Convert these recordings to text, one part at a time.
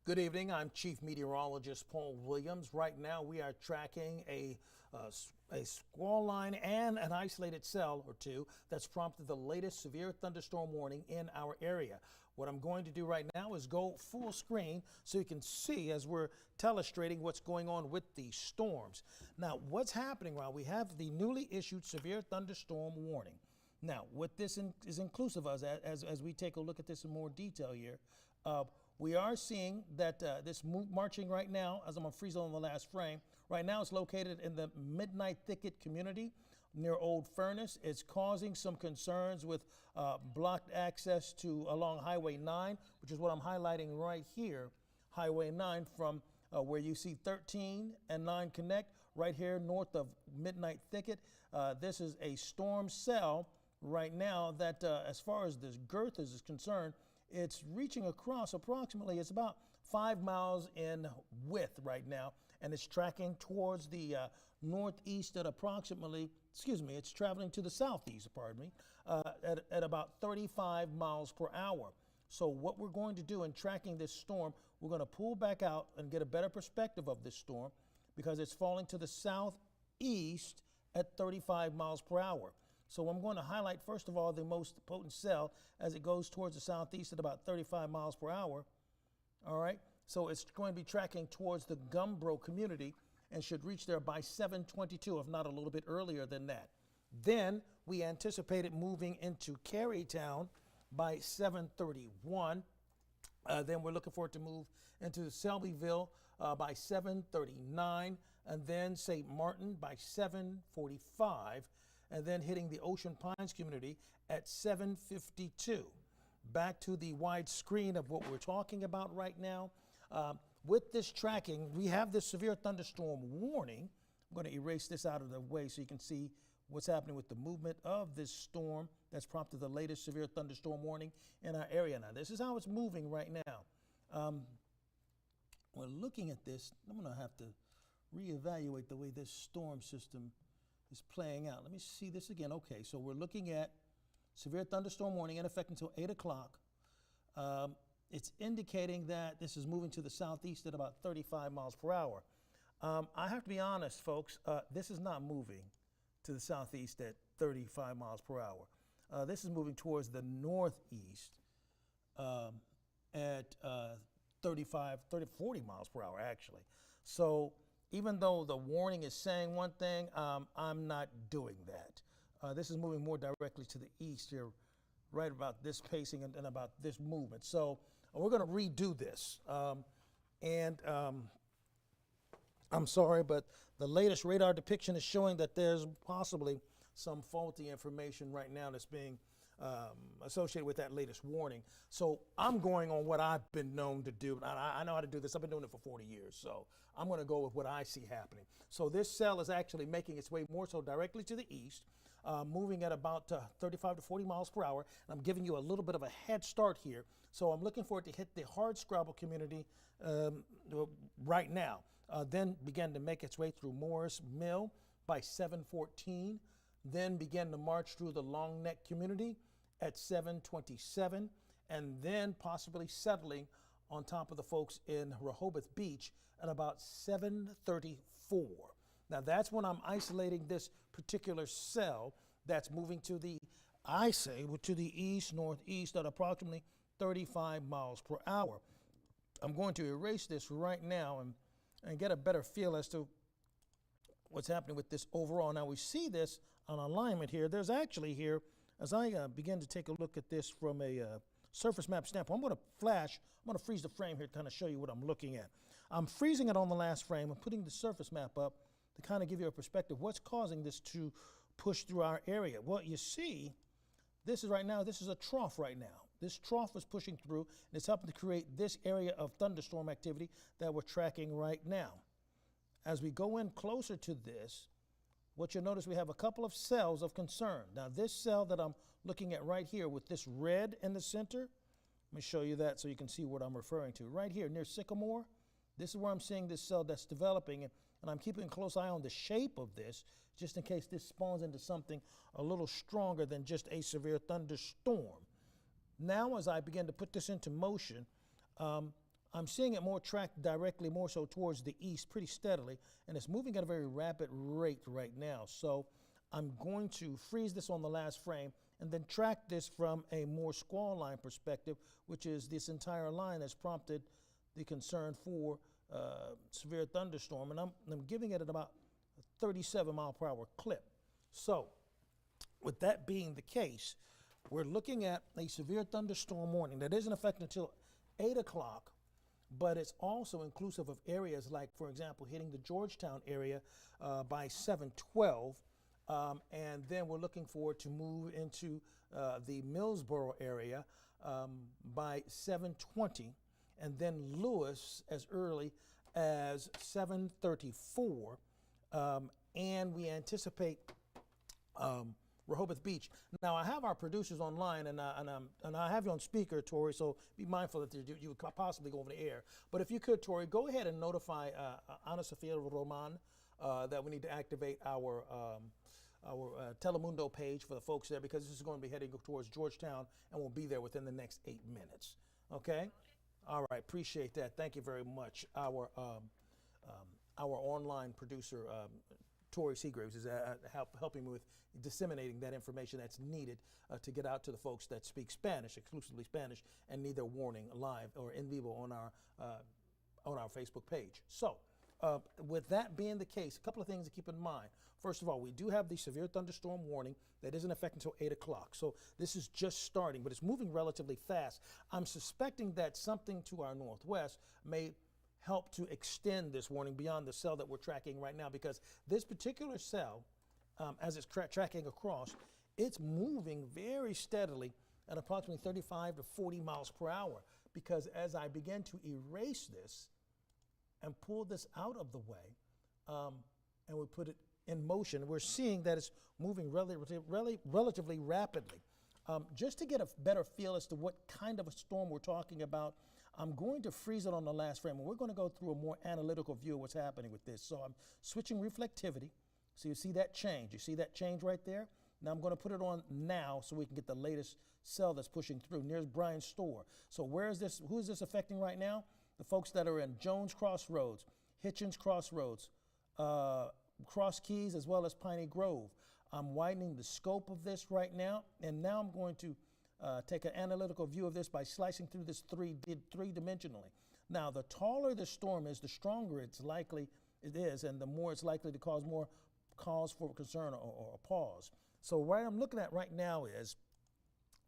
Good evening. I'm Chief Meteorologist Paul Williams. Right now, we are tracking a squall line and an isolated cell or two that's prompted the latest severe thunderstorm warning in our area. What I'm going to do right now is go full screen so you can see as we're telestrating what's going on with these storms. Now, what's happening, Ron? We have the newly issued severe thunderstorm warning. Now, what this is inclusive of, as we take a look at this in more detail here, we are seeing that this marching right now, as I'm going to freeze on the last frame, right now it's located in the Midnight Thicket community near Old Furnace. It's causing some concerns with blocked access to along Highway 9, which is what I'm highlighting right here, Highway 9 from where you see 13 and 9 connect, right here north of Midnight Thicket. This is a storm cell right now that as far as this girth is concerned, it's reaching across approximately, it's about 5 miles in width right now, and it's tracking towards the northeast at approximately, it's traveling to the southeast, pardon me, at about 35 miles per hour. So what we're going to do in tracking this storm, we're going to pull back out and get a better perspective of this storm because it's falling to the southeast at 35 miles per hour. So I'm going to highlight, first of all, the most potent cell as it goes towards the southeast at about 35 miles per hour. All right, so it's going to be tracking towards the Gumbro community and should reach there by 7:22, if not a little bit earlier than that. Then we anticipate it moving into Carytown by 7:31. Then we're looking for it to move into Selbyville by 7:39, and then St. Martin by 7:45. And then hitting the Ocean Pines community at 7:52. Back to the wide screen of what we're talking about right now. With this tracking, we have this severe thunderstorm warning. I'm going to erase this out of the way so you can see what's happening with the movement of this storm that's prompted the latest severe thunderstorm warning in our area. Now, this is how it's moving right now. We're looking at this. I'm going to have to reevaluate the way this storm system is playing out. Let me see this again. Okay, so we're looking at severe thunderstorm warning in effect until 8 o'clock. It's indicating that this is moving to the southeast at about 35 miles per hour. I have to be honest, folks, this is not moving to the southeast at 35 miles per hour. This is moving towards the northeast at 40 miles per hour, actually. So even though the warning is saying one thing, I'm not doing that. This is moving more directly to the east here, right about this pacing and about this movement. So we're going to redo this. I'm sorry, but the latest radar depiction is showing that there's possibly some faulty information right now that's being associated with that latest warning. So I'm going on what I've been known to do. I know how to do this. I've been doing it for 40 years. So I'm going to go with what I see happening. So this cell is actually making its way more so directly to the east, moving at about 35 to 40 miles per hour. And I'm giving you a little bit of a head start here. So I'm looking for it to hit the hardscrabble community right now. Then begin to make its way through Morris Mill by 7:14. Then begin to march through the Long Neck community at 7:27, and then possibly settling on top of the folks in Rehoboth Beach at about 7:34. Now that's when I'm isolating this particular cell that's moving to the, I say, to the east, northeast at approximately 35 miles per hour. I'm going to erase this right now and get a better feel as to what's happening with this overall. Now we see this on alignment here. There's actually here, as I begin to take a look at this from a surface map standpoint, I'm going to freeze the frame here to kind of show you what I'm looking at. I'm freezing it on the last frame and putting the surface map up to kind of give you a perspective. What's causing this to push through our area? Well, you see, this is a trough right now. This trough is pushing through, and it's helping to create this area of thunderstorm activity that we're tracking right now. As we go in closer to this, what you'll notice, we have a couple of cells of concern. Now, this cell that I'm looking at right here with this red in the center, let me show you that so you can see what I'm referring to. Right here near Sycamore, this is where I'm seeing this cell that's developing, and I'm keeping a close eye on the shape of this, just in case this spawns into something a little stronger than just a severe thunderstorm. Now, as I begin to put this into motion, I'm seeing it more tracked directly, more so towards the east, pretty steadily, and it's moving at a very rapid rate right now. So I'm going to freeze this on the last frame and then track this from a more squall line perspective, which is this entire line that's prompted the concern for severe thunderstorm, and I'm giving it at about a 37 mile per hour clip. So with that being the case, we're looking at a severe thunderstorm warning that isn't effective until 8 o'clock, but it's also inclusive of areas like, for example, hitting the Georgetown area by 7:12, and then we're looking forward to move into the Millsboro area by 7:20, and then Lewis as early as 7:34, and we anticipate Rehoboth Beach. Now, I have our producers online, and I have you on speaker, Tori, so be mindful that you could possibly go over the air. But if you could, Tori, go ahead and notify Ana Sofia Roman that we need to activate our Telemundo page for the folks there, because this is going to be heading towards Georgetown, and we'll be there within the next 8 minutes. Okay? All right, appreciate that. Thank you very much. Our online producer, Tori Seagraves, is helping me with disseminating that information that's needed to get out to the folks that speak Spanish, exclusively Spanish, and need their warning live or in vivo on our Facebook page. So, with that being the case, a couple of things to keep in mind. First of all, we do have the severe thunderstorm warning that isn't effective until 8 o'clock. So this is just starting, but it's moving relatively fast. I'm suspecting that something to our northwest may help to extend this warning beyond the cell that we're tracking right now, because this particular cell, as it's tracking across, it's moving very steadily at approximately 35 to 40 miles per hour, because as I begin to erase this and pull this out of the way, and we put it in motion, we're seeing that it's moving relatively rapidly. Just to get a better feel as to what kind of a storm we're talking about, I'm going to freeze it on the last frame, and we're going to go through a more analytical view of what's happening with this. So I'm switching reflectivity. So you see that change. You see that change right there? Now I'm going to put it on now so we can get the latest cell that's pushing through. Near's Brian's store. So where is this? Who is this affecting right now? The folks that are in Jones Crossroads, Hitchens Crossroads, Cross Keys, as well as Piney Grove. I'm widening the scope of this right now, and now I'm going to take an analytical view of this by slicing through this three-dimensionally. Now, the taller the storm is, the stronger it is, and the more it's likely to cause more cause for concern or a pause. So what I'm looking at right now is,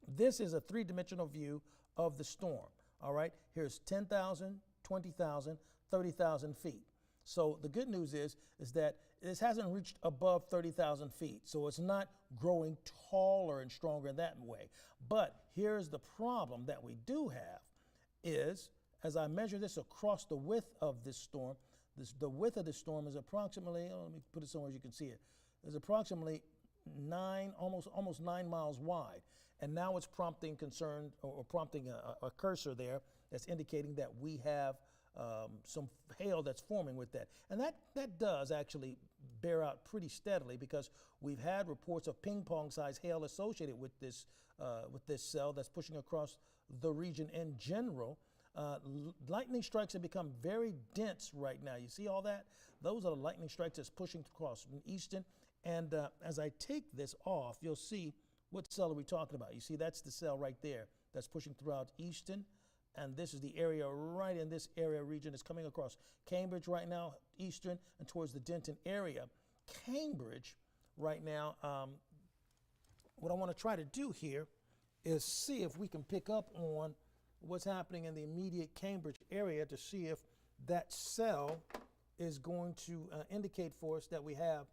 this is a three-dimensional view of the storm. All right, here's 10,000, 20,000, 30,000 feet. So the good news is that this hasn't reached above 30,000 feet. So it's not growing taller and stronger in that way. But here's the problem that we do have is, as I measure this across the width of this storm, the width of this storm is approximately, let me put it somewhere you can see it, is approximately almost 9 miles wide. And now it's prompting concern, or prompting a cursor there that's indicating that we have some hail that's forming with that. And that does actually bear out pretty steadily, because we've had reports of ping pong size hail associated with this cell that's pushing across the region in general. Lightning strikes have become very dense right now. You see all that? Those are the lightning strikes that's pushing across from Easton. And as I take this off, you'll see what cell are we talking about. You see, that's the cell right there that's pushing throughout Easton. And this is the area right in this area region. It's coming across Cambridge right now, Eastern, and towards the Denton area. Cambridge right now, what I want to try to do here is see if we can pick up on what's happening in the immediate Cambridge area to see if that cell is going to indicate for us that we have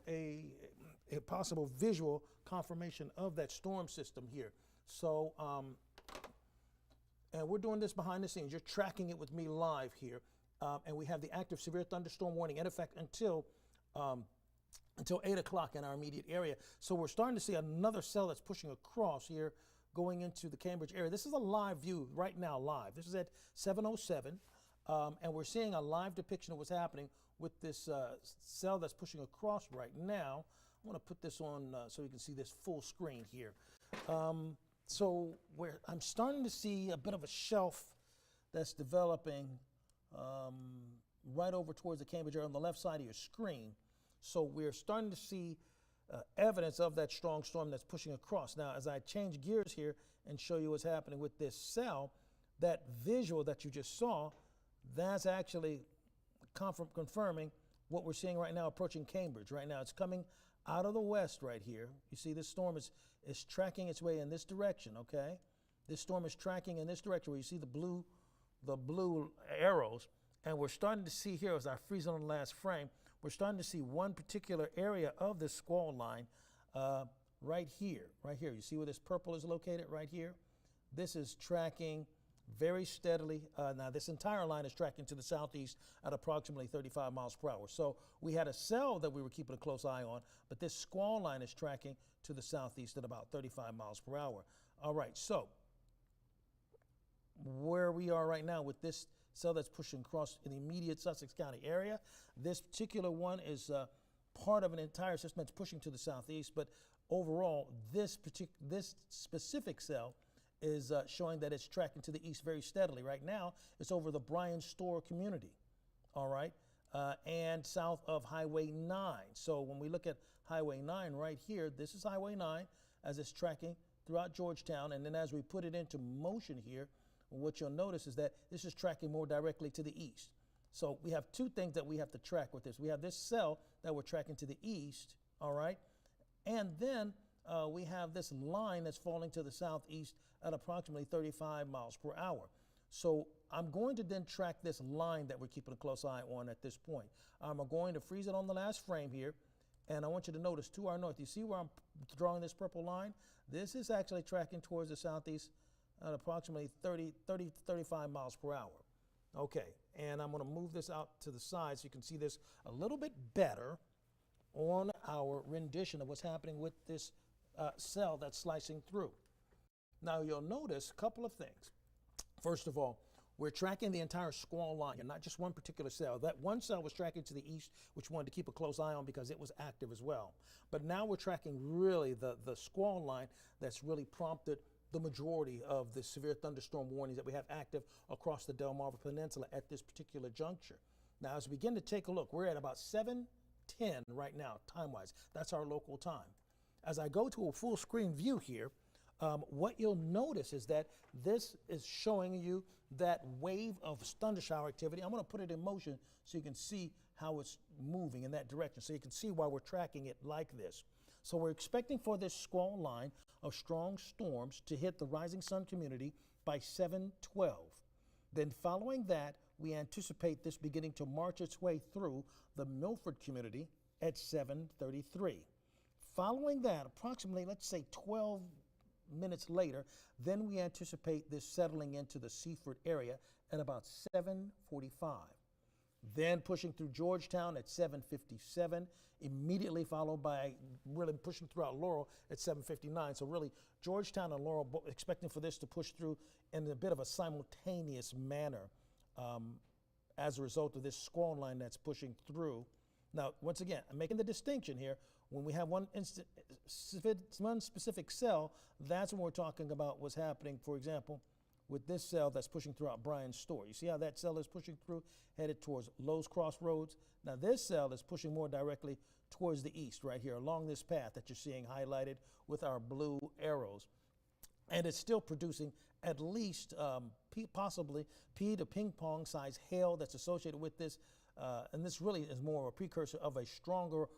a possible visual confirmation of that storm system here. So, and we're doing this behind the scenes. You're tracking it with me live here. And we have the active severe thunderstorm warning in effect until 8 o'clock in our immediate area. So we're starting to see another cell that's pushing across here, going into the Cambridge area. This is a live view right now, live. This is at 7:07, and we're seeing a live depiction of what's happening with this cell that's pushing across right now. I want to put this on so you can see this full screen here. So I'm starting to see a bit of a shelf that's developing right over towards the Cambridge area on the left side of your screen. So we're starting to see evidence of that strong storm that's pushing across. Now, as I change gears here and show you what's happening with this cell, that visual that you just saw, that's actually confirming what we're seeing right now approaching Cambridge. Right now, it's coming out of the west right here. You see this storm is tracking its way in this direction, okay? This storm is tracking in this direction where you see the blue arrows. And we're starting to see here, as I freeze on the last frame, we're starting to see one particular area of this squall line right here. You see where this purple is located right here? This is tracking very steadily. Now, this entire line is tracking to the southeast at approximately 35 miles per hour. So we had a cell that we were keeping a close eye on, but this squall line is tracking to the southeast at about 35 miles per hour. All right, so where we are right now with this cell that's pushing across in the immediate Sussex County area, this particular one is part of an entire system that's pushing to the southeast, but overall, this specific cell is showing that it's tracking to the east very steadily. Right now, it's over the Bryan Store community, all right, and south of Highway 9. So when we look at Highway 9 right here, this is Highway 9 as it's tracking throughout Georgetown, and then as we put it into motion here, what you'll notice is that this is tracking more directly to the east. So we have two things that we have to track with this. We have this cell that we're tracking to the east, all right? And then we have this line that's falling to the southeast at approximately 35 miles per hour. So I'm going to then track this line that we're keeping a close eye on at this point. I'm going to freeze it on the last frame here, and I want you to notice to our north, you see where I'm drawing this purple line? This is actually tracking towards the southeast at approximately 30 to 35 miles per hour. Okay, and I'm going to move this out to the side so you can see this a little bit better on our rendition of what's happening with this cell that's slicing through. Now you'll notice a couple of things. First of all, we're tracking the entire squall line and not just one particular cell. That one cell was tracking to the east, which we wanted to keep a close eye on because it was active as well. But now we're tracking really the squall line that's really prompted the majority of the severe thunderstorm warnings that we have active across the Delmarva Peninsula at this particular juncture. Now, as we begin to take a look, we're at about 7:10 right now, time-wise. That's our local time. As I go to a full screen view here, what you'll notice is that this is showing you that wave of thundershower activity. I'm going to put it in motion so you can see how it's moving in that direction, so you can see why we're tracking it like this. So we're expecting for this squall line of strong storms to hit the Rising Sun community by 7:12. Then following that, we anticipate this beginning to march its way through the Milford community at 7:33. Following that, approximately, let's say 12 minutes later, then we anticipate this settling into the Seaford area at about 7:45. Then pushing through Georgetown at 7:57, immediately followed by really pushing throughout Laurel at 7:59. So really, Georgetown and Laurel expecting for this to push through in a bit of a simultaneous manner as a result of this squall line that's pushing through. Now, once again, I'm making the distinction here. When we have one specific cell, that's when we're talking about what's happening, for example, with this cell that's pushing throughout Bryan Store. You see how that cell is pushing through, headed towards Lowe's Crossroads? Now this cell is pushing more directly towards the east right here along this path that you're seeing highlighted with our blue arrows. And it's still producing at least possibly pea to ping pong size hail that's associated with this. And this really is more of a precursor of a stronger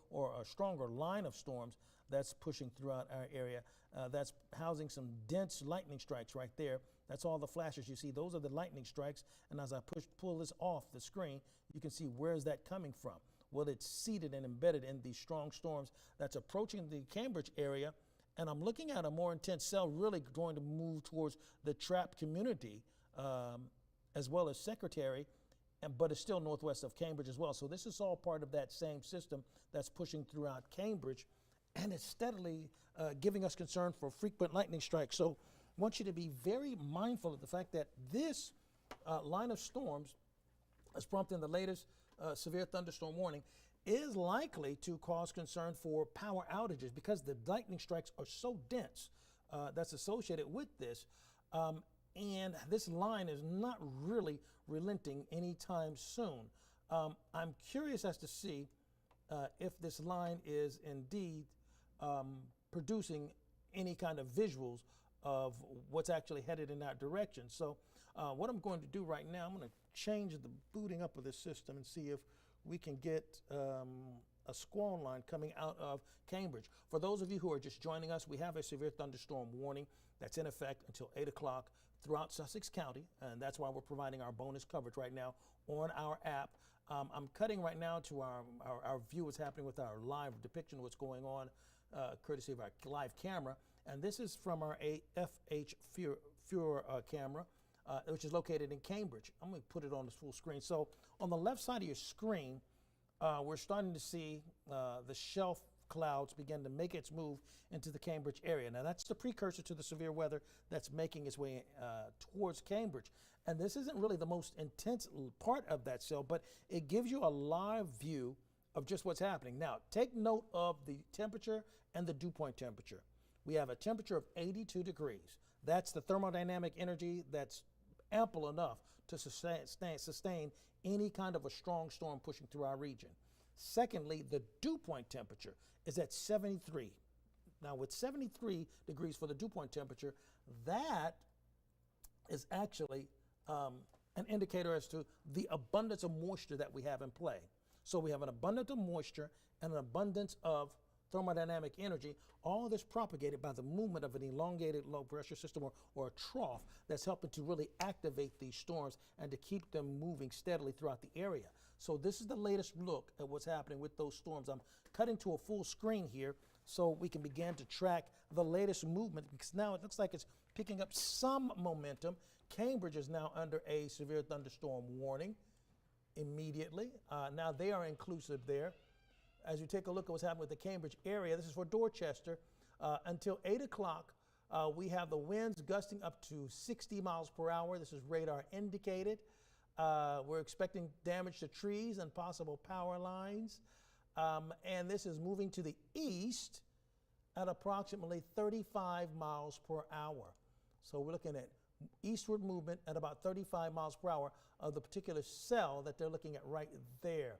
line of storms that's pushing throughout our area. That's housing some dense lightning strikes right there. That's all the flashes you see. Those are the lightning strikes. And as I pull this off the screen, you can see where is that coming from. Well, it's seated and embedded in these strong storms that's approaching the Cambridge area. And I'm looking at a more intense cell really going to move towards the Trapp community as well as Secretary, but it's still northwest of Cambridge as well. So this is all part of that same system that's pushing throughout Cambridge, and it's steadily giving us concern for frequent lightning strikes. So I want you to be very mindful of the fact that this line of storms, as prompted in the latest severe thunderstorm warning, is likely to cause concern for power outages because the lightning strikes are so dense that's associated with this. and this line is not really relenting anytime soon. I'm curious as to see if this line is indeed producing any kind of visuals of what's actually headed in that direction. So what I'm going to do right now, I'm going to change the booting up of this system and see if we can get a squall line coming out of Cambridge. For those of you who are just joining us, we have a severe thunderstorm warning that's in effect until 8 o'clock throughout Sussex County, and that's why we're providing our bonus coverage right now on our app. I'm cutting right now to our view what's happening with our live depiction of what's going on, courtesy of our live camera. And this is from our FH Fure camera, which is located in Cambridge. I'm going to put it on the full screen. So on the left side of your screen, we're starting to see the shelf clouds begin to make its move into the Cambridge area. Now that's the precursor to the severe weather that's making its way towards Cambridge. And this isn't really the most intense part of that cell, but it gives you a live view of just what's happening. Now take note of the temperature and the dew point temperature. We have a temperature of 82 degrees. That's the thermodynamic energy that's ample enough to sustain any kind of a strong storm pushing through our region. Secondly, the dew point temperature is at 73. Now with 73 degrees for the dew point temperature, that is actually an indicator as to the abundance of moisture that we have in play. So we have an abundance of moisture and an abundance of thermodynamic energy, all of this propagated by the movement of an elongated low pressure system or a trough that's helping to really activate these storms and to keep them moving steadily throughout the area. So this is the latest look at what's happening with those storms. I'm cutting to a full screen here so we can begin to track the latest movement, because now it looks like it's picking up some momentum. Cambridge is now under a severe thunderstorm warning immediately. Now they are inclusive there. As you take a look at what's happening with the Cambridge area, this is for Dorchester. Until 8 o'clock, we have the winds gusting up to 60 miles per hour. This is radar indicated. We're expecting damage to trees and possible power lines. And this is moving to the east at approximately 35 miles per hour. So we're looking at eastward movement at about 35 miles per hour of the particular cell that they're looking at right there.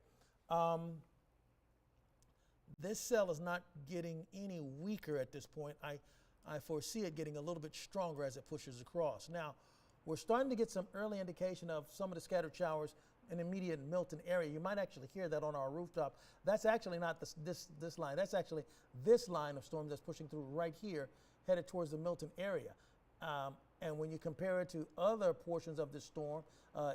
This cell is not getting any weaker at this point. I foresee it getting a little bit stronger as it pushes across. Now, we're starting to get some early indication of some of the scattered showers in the immediate Milton area. You might actually hear that on our rooftop. That's actually not this line. That's actually this line of storm that's pushing through right here, headed towards the Milton area. And when you compare it to other portions of this storm,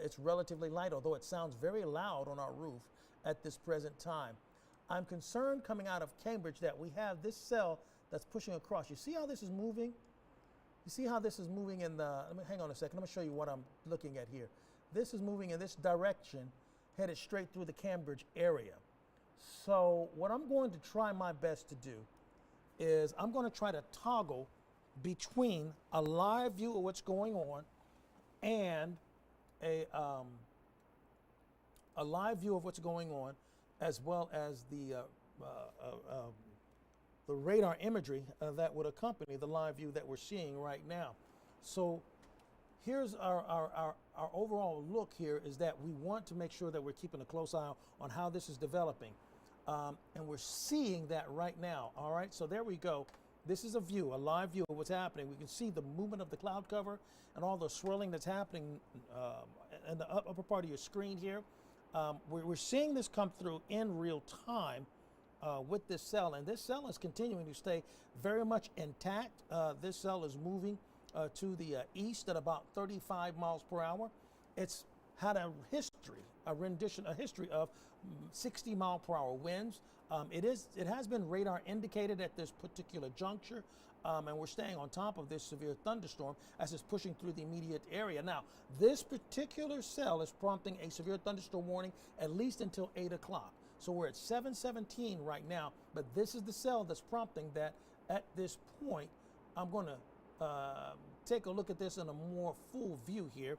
it's relatively light, although it sounds very loud on our roof at this present time. I'm concerned coming out of Cambridge that we have this cell that's pushing across. You see how this is moving? You see how this is moving in the, hang on a second, let me show you what I'm looking at here. This is moving in this direction, headed straight through the Cambridge area. So what I'm going to try my best to do is I'm going to try to toggle between a live view of what's going on and a live view of what's going on, as well as the radar imagery that would accompany the live view that we're seeing right now. So here's our overall look here, is that we want to make sure that we're keeping a close eye on how this is developing. And we're seeing that right now, all right? So there we go. This is a view, a live view of what's happening. We can see the movement of the cloud cover and all the swirling that's happening in the upper part of your screen here. We're seeing this come through in real time with this cell, and this cell is continuing to stay very much intact. This cell is moving to the east at about 35 miles per hour. It's had a history of 60 mile per hour winds. It has been radar indicated at this particular juncture, and we're staying on top of this severe thunderstorm as it's pushing through the immediate area. Now, this particular cell is prompting a severe thunderstorm warning at least until 8 o'clock. So we're at 7:17 right now, but this is the cell that's prompting that at this point. I'm going to take a look at this in a more full view here.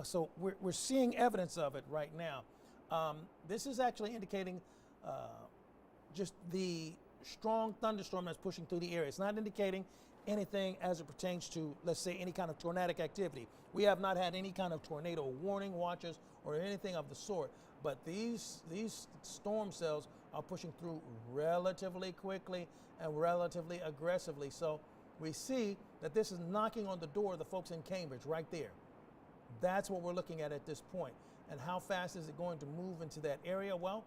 So we're seeing evidence of it right now. This is actually indicating just the strong thunderstorm that's pushing through the area. It's not indicating anything as it pertains to, let's say, any kind of tornadic activity. We have not had any kind of tornado warning watches or anything of the sort, but these storm cells are pushing through relatively quickly and relatively aggressively. So we see that this is knocking on the door of the folks in Cambridge right there. That's what we're looking at this point. And how fast is it going to move into that area? Well,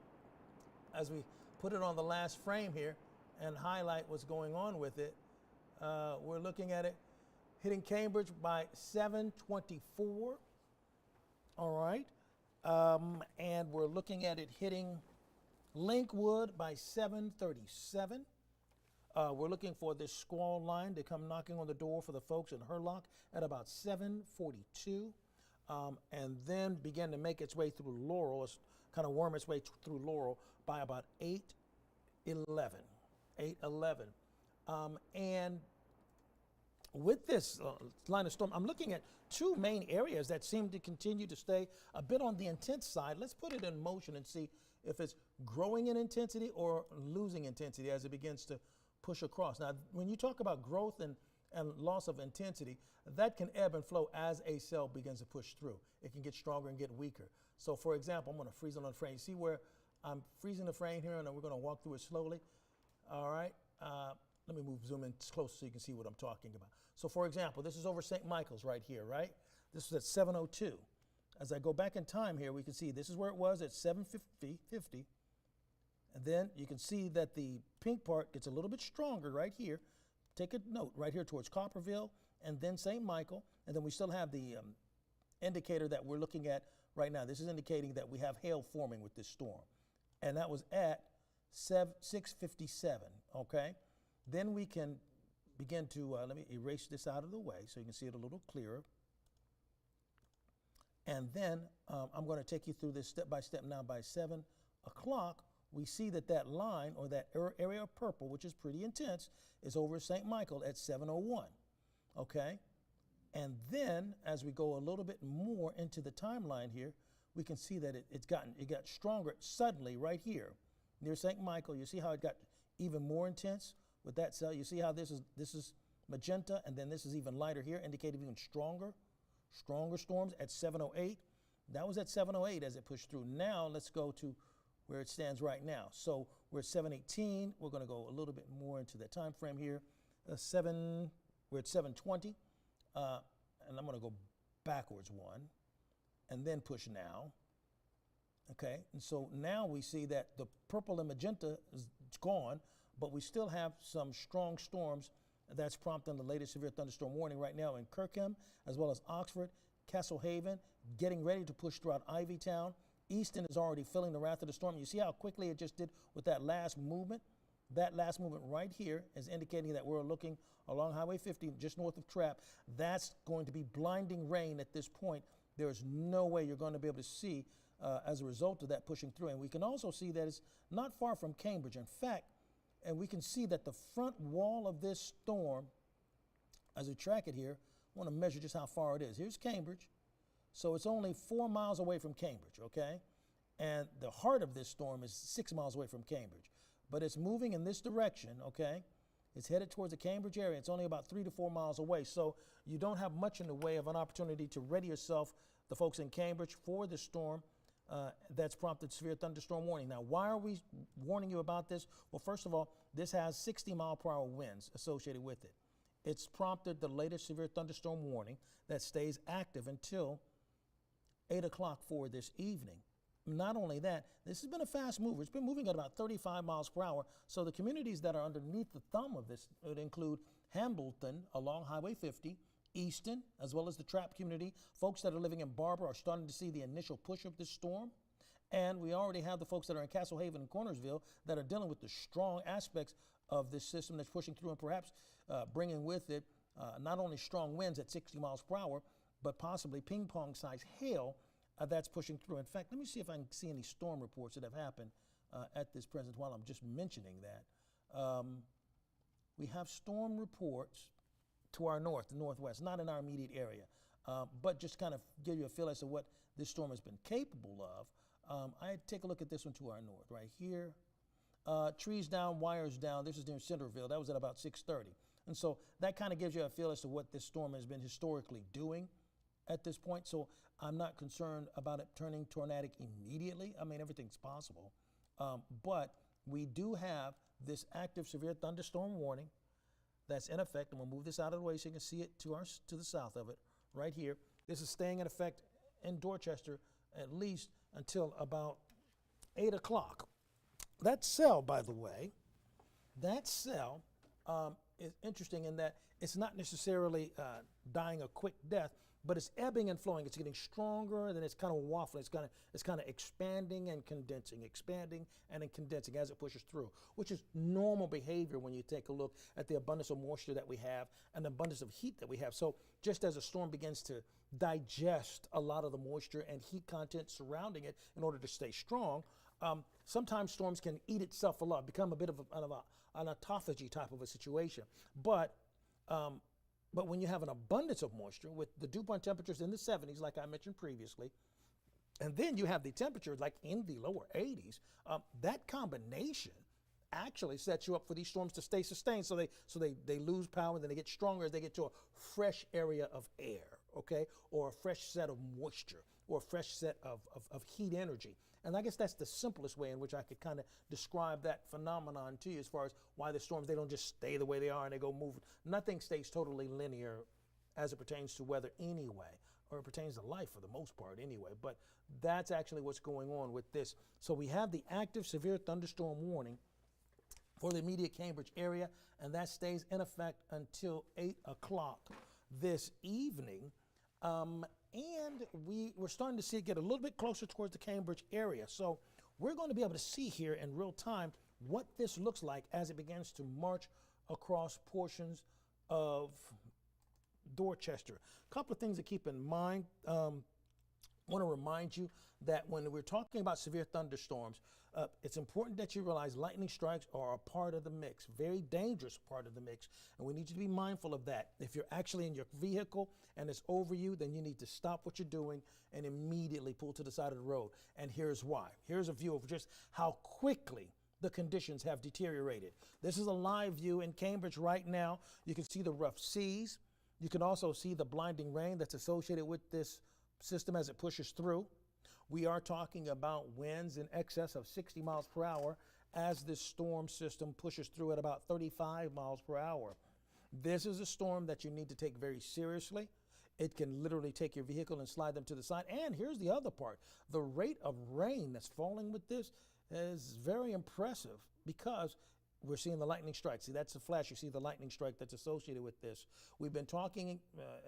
as we put it on the last frame here and highlight what's going on with it, we're looking at it hitting Cambridge by 7:24. All right. And we're looking at it hitting Linkwood by 7:37. We're looking for this squall line to come knocking on the door for the folks in Hurlock at about 7:42. And then begin to make its way through Laurel, it's kind of worm its way through Laurel by about 8:11. 8:11. And with this line of storm, I'm looking at two main areas that seem to continue to stay a bit on the intense side. Let's put it in motion and see if it's growing in intensity or losing intensity as it begins to push across. Now, when you talk about growth and loss of intensity, that can ebb and flow as a cell begins to push through. It can get stronger and get weaker. So for example, I'm going to freeze on the frame. You see where I'm freezing the frame here, and then we're going to walk through it slowly. All right. Let me zoom in close so you can see what I'm talking about. So for example, this is over St. Michael's right here, right? This was at 7:02. As I go back in time here, we can see this is where it was at 7:50. And then you can see that the pink part gets a little bit stronger right here. Take a note right here towards Copperville and then St. Michael. And then we still have the indicator that we're looking at right now. This is indicating that we have hail forming with this storm. And that was at 6:57, okay? Then we can begin to, let me erase this out of the way so you can see it a little clearer. And then I'm going to take you through this step by step now. By 7 o'clock, we see that that line or that area of purple, which is pretty intense, is over St. Michael at 7:01, okay? And then as we go a little bit more into the timeline here, we can see that it got stronger suddenly right here near St. Michael. You see how it got even more intense with that cell. You see how this is magenta, and then this is even lighter here, indicating even stronger storms at 7:08. That was at 7:08 as it pushed through. Now let's go to where it stands right now. So we're at 7:18. We're going to go a little bit more into the time frame here. We're at 7:20, and I'm going to go backwards one, and then push now. Okay, and so now we see that the purple and magenta is gone, but we still have some strong storms that's prompting the latest severe thunderstorm warning right now in Kirkham, as well as Oxford, Castlehaven, getting ready to push throughout Ivytown. Easton is already feeling the wrath of the storm. You see how quickly it just did with that last movement? That last movement right here is indicating that we're looking along Highway 50, just north of Trapp. That's going to be blinding rain at this point. There's no way you're going to be able to see as a result of that pushing through. And we can also see that it's not far from Cambridge. In fact, and we can see that the front wall of this storm, as we track it here, I want to measure just how far it is. Here's Cambridge. So it's only 4 miles away from Cambridge, okay? And the heart of this storm is 6 miles away from Cambridge. But it's moving in this direction, okay? It's headed towards the Cambridge area. It's only about 3 to 4 miles away. So you don't have much in the way of an opportunity to ready yourself, the folks in Cambridge, for the storm that's prompted severe thunderstorm warning. Now, why are we warning you about this? Well, first of all, this has 60-mile-per-hour winds associated with it. It's prompted the latest severe thunderstorm warning that stays active until 8 o'clock for this evening. Not only that, this has been a fast mover. It's been moving at about 35 miles per hour. So the communities that are underneath the thumb of this would include Hambleton along Highway 50, Easton, as well as the Trapp community. Folks that are living in Barber are starting to see the initial push of this storm. And we already have the folks that are in Castlehaven and Cornersville that are dealing with the strong aspects of this system that's pushing through and perhaps bringing with it not only strong winds at 60 miles per hour, but possibly ping-pong-sized hail that's pushing through. In fact, let me see if I can see any storm reports that have happened at this present while I'm just mentioning that. We have storm reports to our north, the northwest, not in our immediate area, but just kind of give you a feel as to what this storm has been capable of. I take a look at this one to our north, right here. Trees down, wires down. This is near Centerville. That was at about 6:30. And so that kind of gives you a feel as to what this storm has been historically doing at this point. So I'm not concerned about it turning tornadic immediately. I mean, everything's possible. But we do have this active severe thunderstorm warning that's in effect. I'm going to move this out of the way so you can see it to the south of it right here. This is staying in effect in Dorchester at least until about 8 o'clock. That cell, by the way, is interesting in that it's not necessarily dying a quick death, but it's ebbing and flowing. It's getting stronger, then it's kind of waffling. It's kind of expanding and condensing as it pushes through, which is normal behavior when you take a look at the abundance of moisture that we have and the abundance of heat that we have. So just as a storm begins to digest a lot of the moisture and heat content surrounding it in order to stay strong, sometimes storms can eat itself alive, become a bit of an autophagy type of a situation. But when you have an abundance of moisture with the dew point temperatures in the 70s, like I mentioned previously, and then you have the temperatures like in the lower 80s, that combination actually sets you up for these storms to stay sustained. So they lose power, and then they get stronger as they get to a fresh area of air, okay, or a fresh set of moisture, or a fresh set of heat energy. And I guess that's the simplest way in which I could kind of describe that phenomenon to you as far as why the storms, they don't just stay the way they are and they go moving. Nothing stays totally linear as it pertains to weather anyway, or it pertains to life for the most part anyway. But that's actually what's going on with this. So we have the active severe thunderstorm warning for the immediate Cambridge area, and that stays in effect until 8 o'clock this evening. And we're starting to see it get a little bit closer towards the Cambridge area. So we're going to be able to see here in real time what this looks like as it begins to march across portions of Dorchester. A couple of things to keep in mind. I want to remind you that when we're talking about severe thunderstorms, it's important that you realize lightning strikes are a part of the mix, very dangerous part of the mix, and we need you to be mindful of that. If you're actually in your vehicle and it's over you, then you need to stop what you're doing and immediately pull to the side of the road. And here's why. Here's a view of just how quickly the conditions have deteriorated. This is a live view in Cambridge right now. You can see the rough seas. You can also see the blinding rain that's associated with this system as it pushes through. We are talking about winds in excess of 60 miles per hour as this storm system pushes through at about 35 miles per hour. This is a storm that you need to take very seriously. It can literally take your vehicle and slide them to the side. And here's the other part. The rate of rain that's falling with this is very impressive because we're seeing the lightning strike. See, that's a flash. You see the lightning strike that's associated with this. We've been talking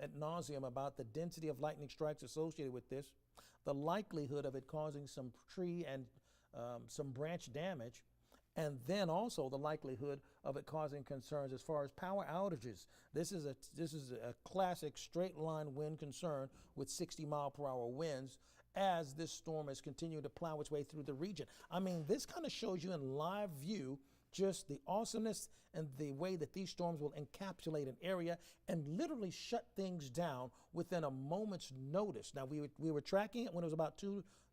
ad nauseum about the density of lightning strikes associated with this, the likelihood of it causing some tree and some branch damage, and then also the likelihood of it causing concerns as far as power outages. This is a classic straight line wind concern with 60 mile per hour winds as this storm is continuing to plow its way through the region. I mean, this kind of shows you in live view just the awesomeness and the way that these storms will encapsulate an area and literally shut things down within a moment's notice. Now, we were tracking it when it was about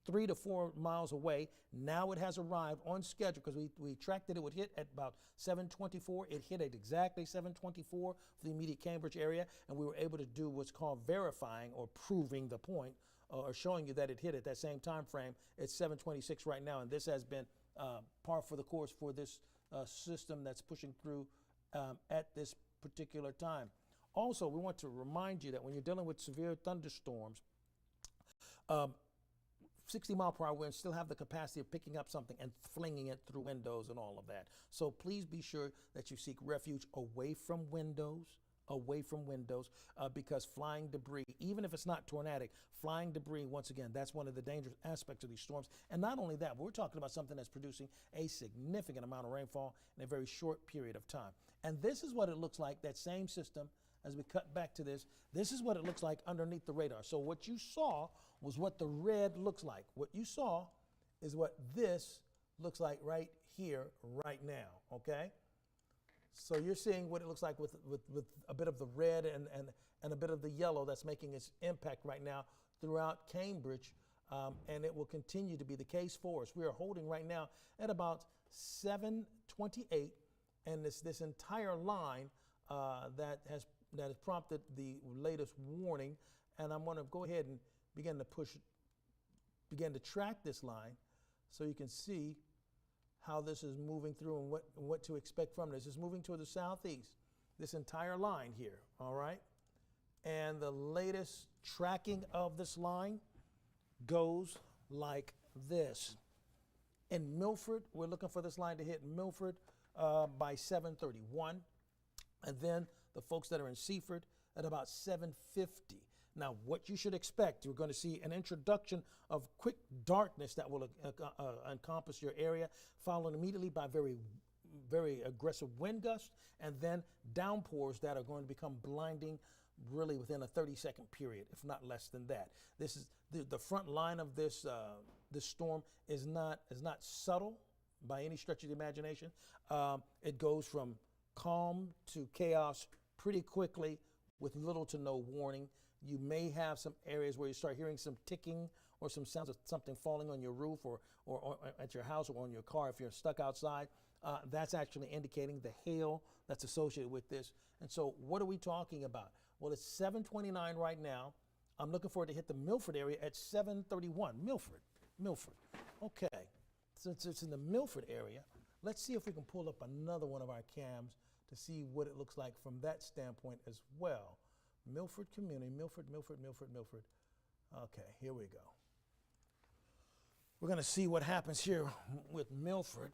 3 to 4 miles away. Now it has arrived on schedule because we tracked that it would hit at about 7:24. It hit at exactly 7:24 for the immediate Cambridge area, and we were able to do what's called verifying or proving the point or showing you that it hit at that same time frame. It's 7:26 right now, and this has been par for the course for this system that's pushing through at this particular time. Also, we want to remind you that when you're dealing with severe thunderstorms, 60 mile per hour winds still have the capacity of picking up something and flinging it through windows and all of that. So please be sure that you seek refuge away from windows, because flying debris, even if it's not tornadic, flying debris, once again, that's one of the dangerous aspects of these storms. And not only that, we're talking about something that's producing a significant amount of rainfall in a very short period of time. And this is what it looks like, that same system, as we cut back to this is what it looks like underneath the radar. So what you saw was what the red looks like. What you saw is what this looks like right here, right now, okay? So you're seeing what it looks like with a bit of the red and a bit of the yellow that's making its impact right now throughout Cambridge, and it will continue to be the case for us. We are holding right now at about 7:28, and this entire line that has prompted the latest warning, and I'm going to go ahead and begin to track this line, so you can see how this is moving through and what to expect from this. It's moving toward the southeast, this entire line here, all right? And the latest tracking of this line goes like this. In Milford, we're looking for this line to hit Milford by 7:31, and then the folks that are in Seaford at about 7:50. Now, what you should expect, you're going to see an introduction of quick darkness that will encompass your area, followed immediately by very, very aggressive wind gusts, and then downpours that are going to become blinding really within a 30-second period, if not less than that. This is the front line of this storm is not subtle by any stretch of the imagination. It goes from calm to chaos pretty quickly with little to no warning. You may have some areas where you start hearing some ticking or some sounds of something falling on your roof or at your house or on your car if you're stuck outside. That's actually indicating the hail that's associated with this. And so what are we talking about? Well, it's 7:29 right now. I'm looking for it to hit the Milford area at 7:31. Milford. Okay, since it's in the Milford area, let's see if we can pull up another one of our cams to see what it looks like from that standpoint as well. Milford Community, Milford. Okay, here we go. We're going to see what happens here with Milford,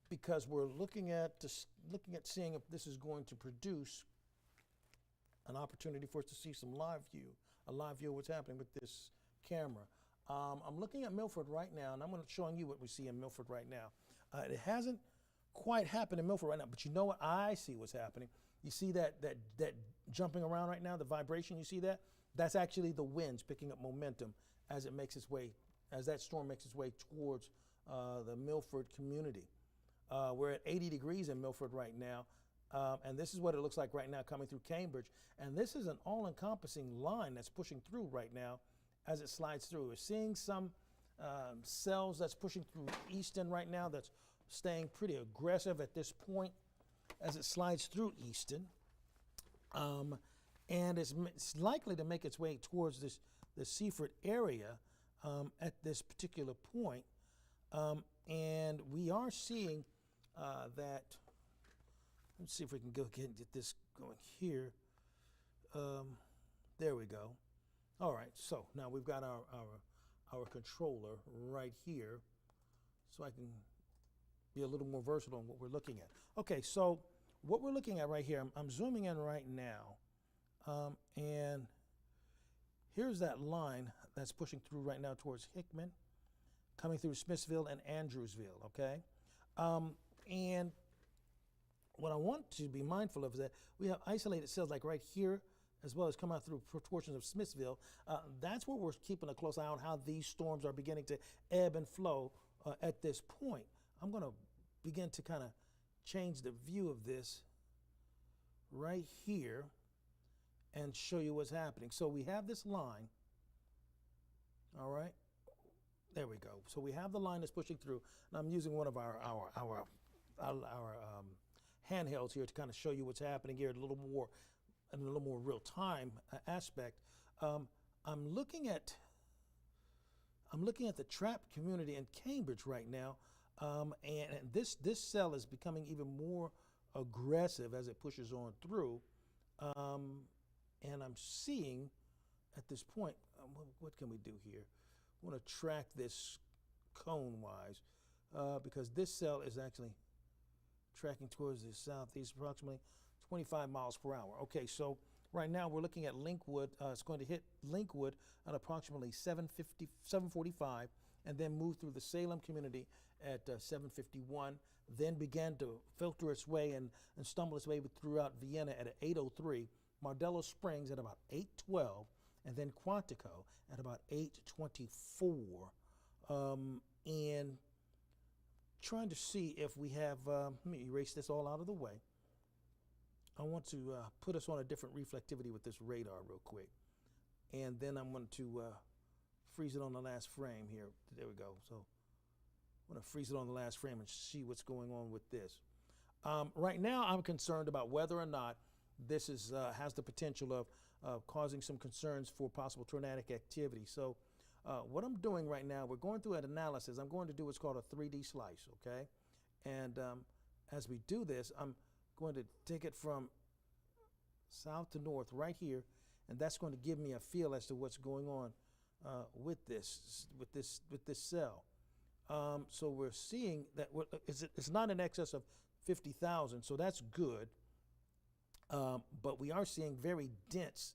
because we're looking at seeing if this is going to produce an opportunity for us to see a live view of what's happening with this camera. I'm looking at Milford right now, and I'm going to showing you what we see in Milford right now. It hasn't quite happened in Milford right now, but you know what? I see what's happening. You see that jumping around right now, the vibration, you see that? That's actually the winds picking up momentum as that storm makes its way towards the Milford community. We're at 80 degrees in Milford right now, and this is what it looks like right now coming through Cambridge. And this is an all-encompassing line that's pushing through right now as it slides through. We're seeing some cells that's pushing through Easton right now that's staying pretty aggressive at this point as it slides through Easton. And it's likely to make its way towards the Seaford area at this particular point. And we are seeing that, let's see if we can go ahead and get this going here. There we go. All right, so now we've got our controller right here, so I can be a little more versatile on what we're looking at. Okay, so what we're looking at right here, I'm zooming in right now, and here's that line that's pushing through right now towards Hickman, coming through Smithsville and Andrewsville, okay? And what I want to be mindful of is that we have isolated cells like right here, as well as come out through portions of Smithsville. That's where we're keeping a close eye on how these storms are beginning to ebb and flow at this point. I'm going to begin to kind of change the view of this right here and show you what's happening. So we have this line, all right? There we go. So we have the line that's pushing through, and I'm using one of our handhelds here to kind of show you what's happening here in a little more real time aspect. I'm looking at the trapped community in Cambridge right now, and this cell is becoming even more aggressive as it pushes on through. And I'm seeing at this point, what can we do here? I want to track this cone-wise because this cell is actually tracking towards the southeast, approximately 25 miles per hour. Okay, so right now we're looking at Linkwood. It's going to hit Linkwood at approximately 7:45, and then move through the Salem community at 7:51, then began to filter its way and stumble its way throughout Vienna at 8:03, Mardello Springs at about 8:12, and then Quantico at about 8:24. And trying to see if we have, let me erase this all out of the way. I want to put us on a different reflectivity with this radar real quick. And then I'm going to freeze it on the last frame here. There we go. So I'm going to freeze it on the last frame and see what's going on with this. Right now, I'm concerned about whether or not this is has the potential of causing some concerns for possible tornadic activity. So what I'm doing right now, we're going through an analysis. I'm going to do what's called a 3D slice, okay? And as we do this, I'm going to take it from south to north right here, and that's going to give me a feel as to what's going on with this cell. So we're seeing that it's not in excess of 50,000, so that's good. But we are seeing very dense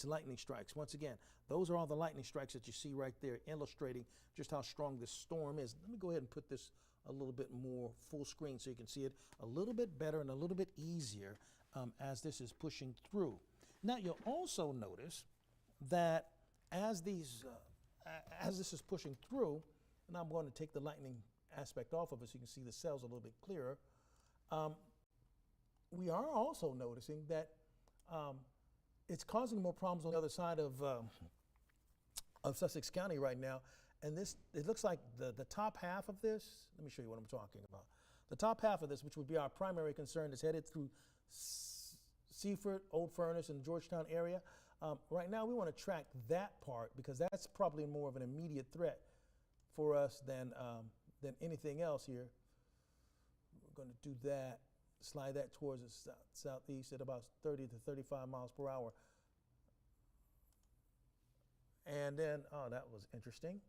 lightning strikes. Once again, those are all the lightning strikes that you see right there, illustrating just how strong this storm is. Let me go ahead and put this a little bit more full screen so you can see it a little bit better and a little bit easier as this is pushing through. Now you'll also notice that as this is pushing through, and I'm going to take the lightning aspect off of it so you can see the cells a little bit clearer, we are also noticing that it's causing more problems on the other side of Sussex County right now. And it looks like the top half of this, let me show you what I'm talking about. The top half of this, which would be our primary concern, is headed through Seaford, Old Furnace, and Georgetown area. Right now, we want to track that part because that's probably more of an immediate threat for us than anything else here. We're going to do that, slide that towards the southeast at about 30 to 35 miles per hour. And then, oh, that was interesting.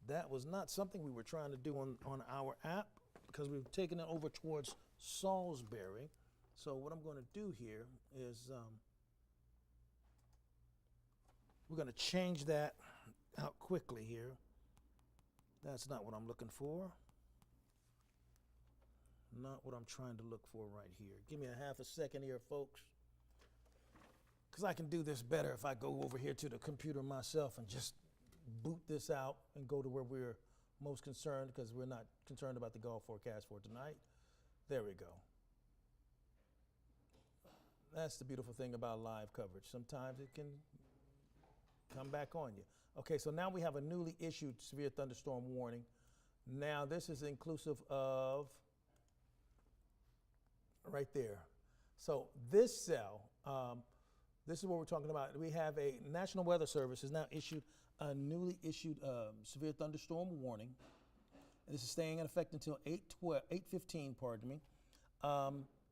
That was not something we were trying to do on our app because we've taken it over towards Salisbury. So what I'm going to do here is we're going to change that out quickly here. That's not what I'm looking for. Not what I'm trying to look for right here. Give me a half a second here, folks. Because I can do this better if I go over here to the computer myself and just boot this out and go to where we're most concerned, because we're not concerned about the Gulf forecast for tonight. There we go. That's the beautiful thing about live coverage. Sometimes it can come back on you. Okay, so now we have a newly issued severe thunderstorm warning. Now this is inclusive of right there. So this cell, this is what we're talking about. We have a National Weather Service has now issued a newly issued severe thunderstorm warning. And this is staying in effect until 8:15, pardon me.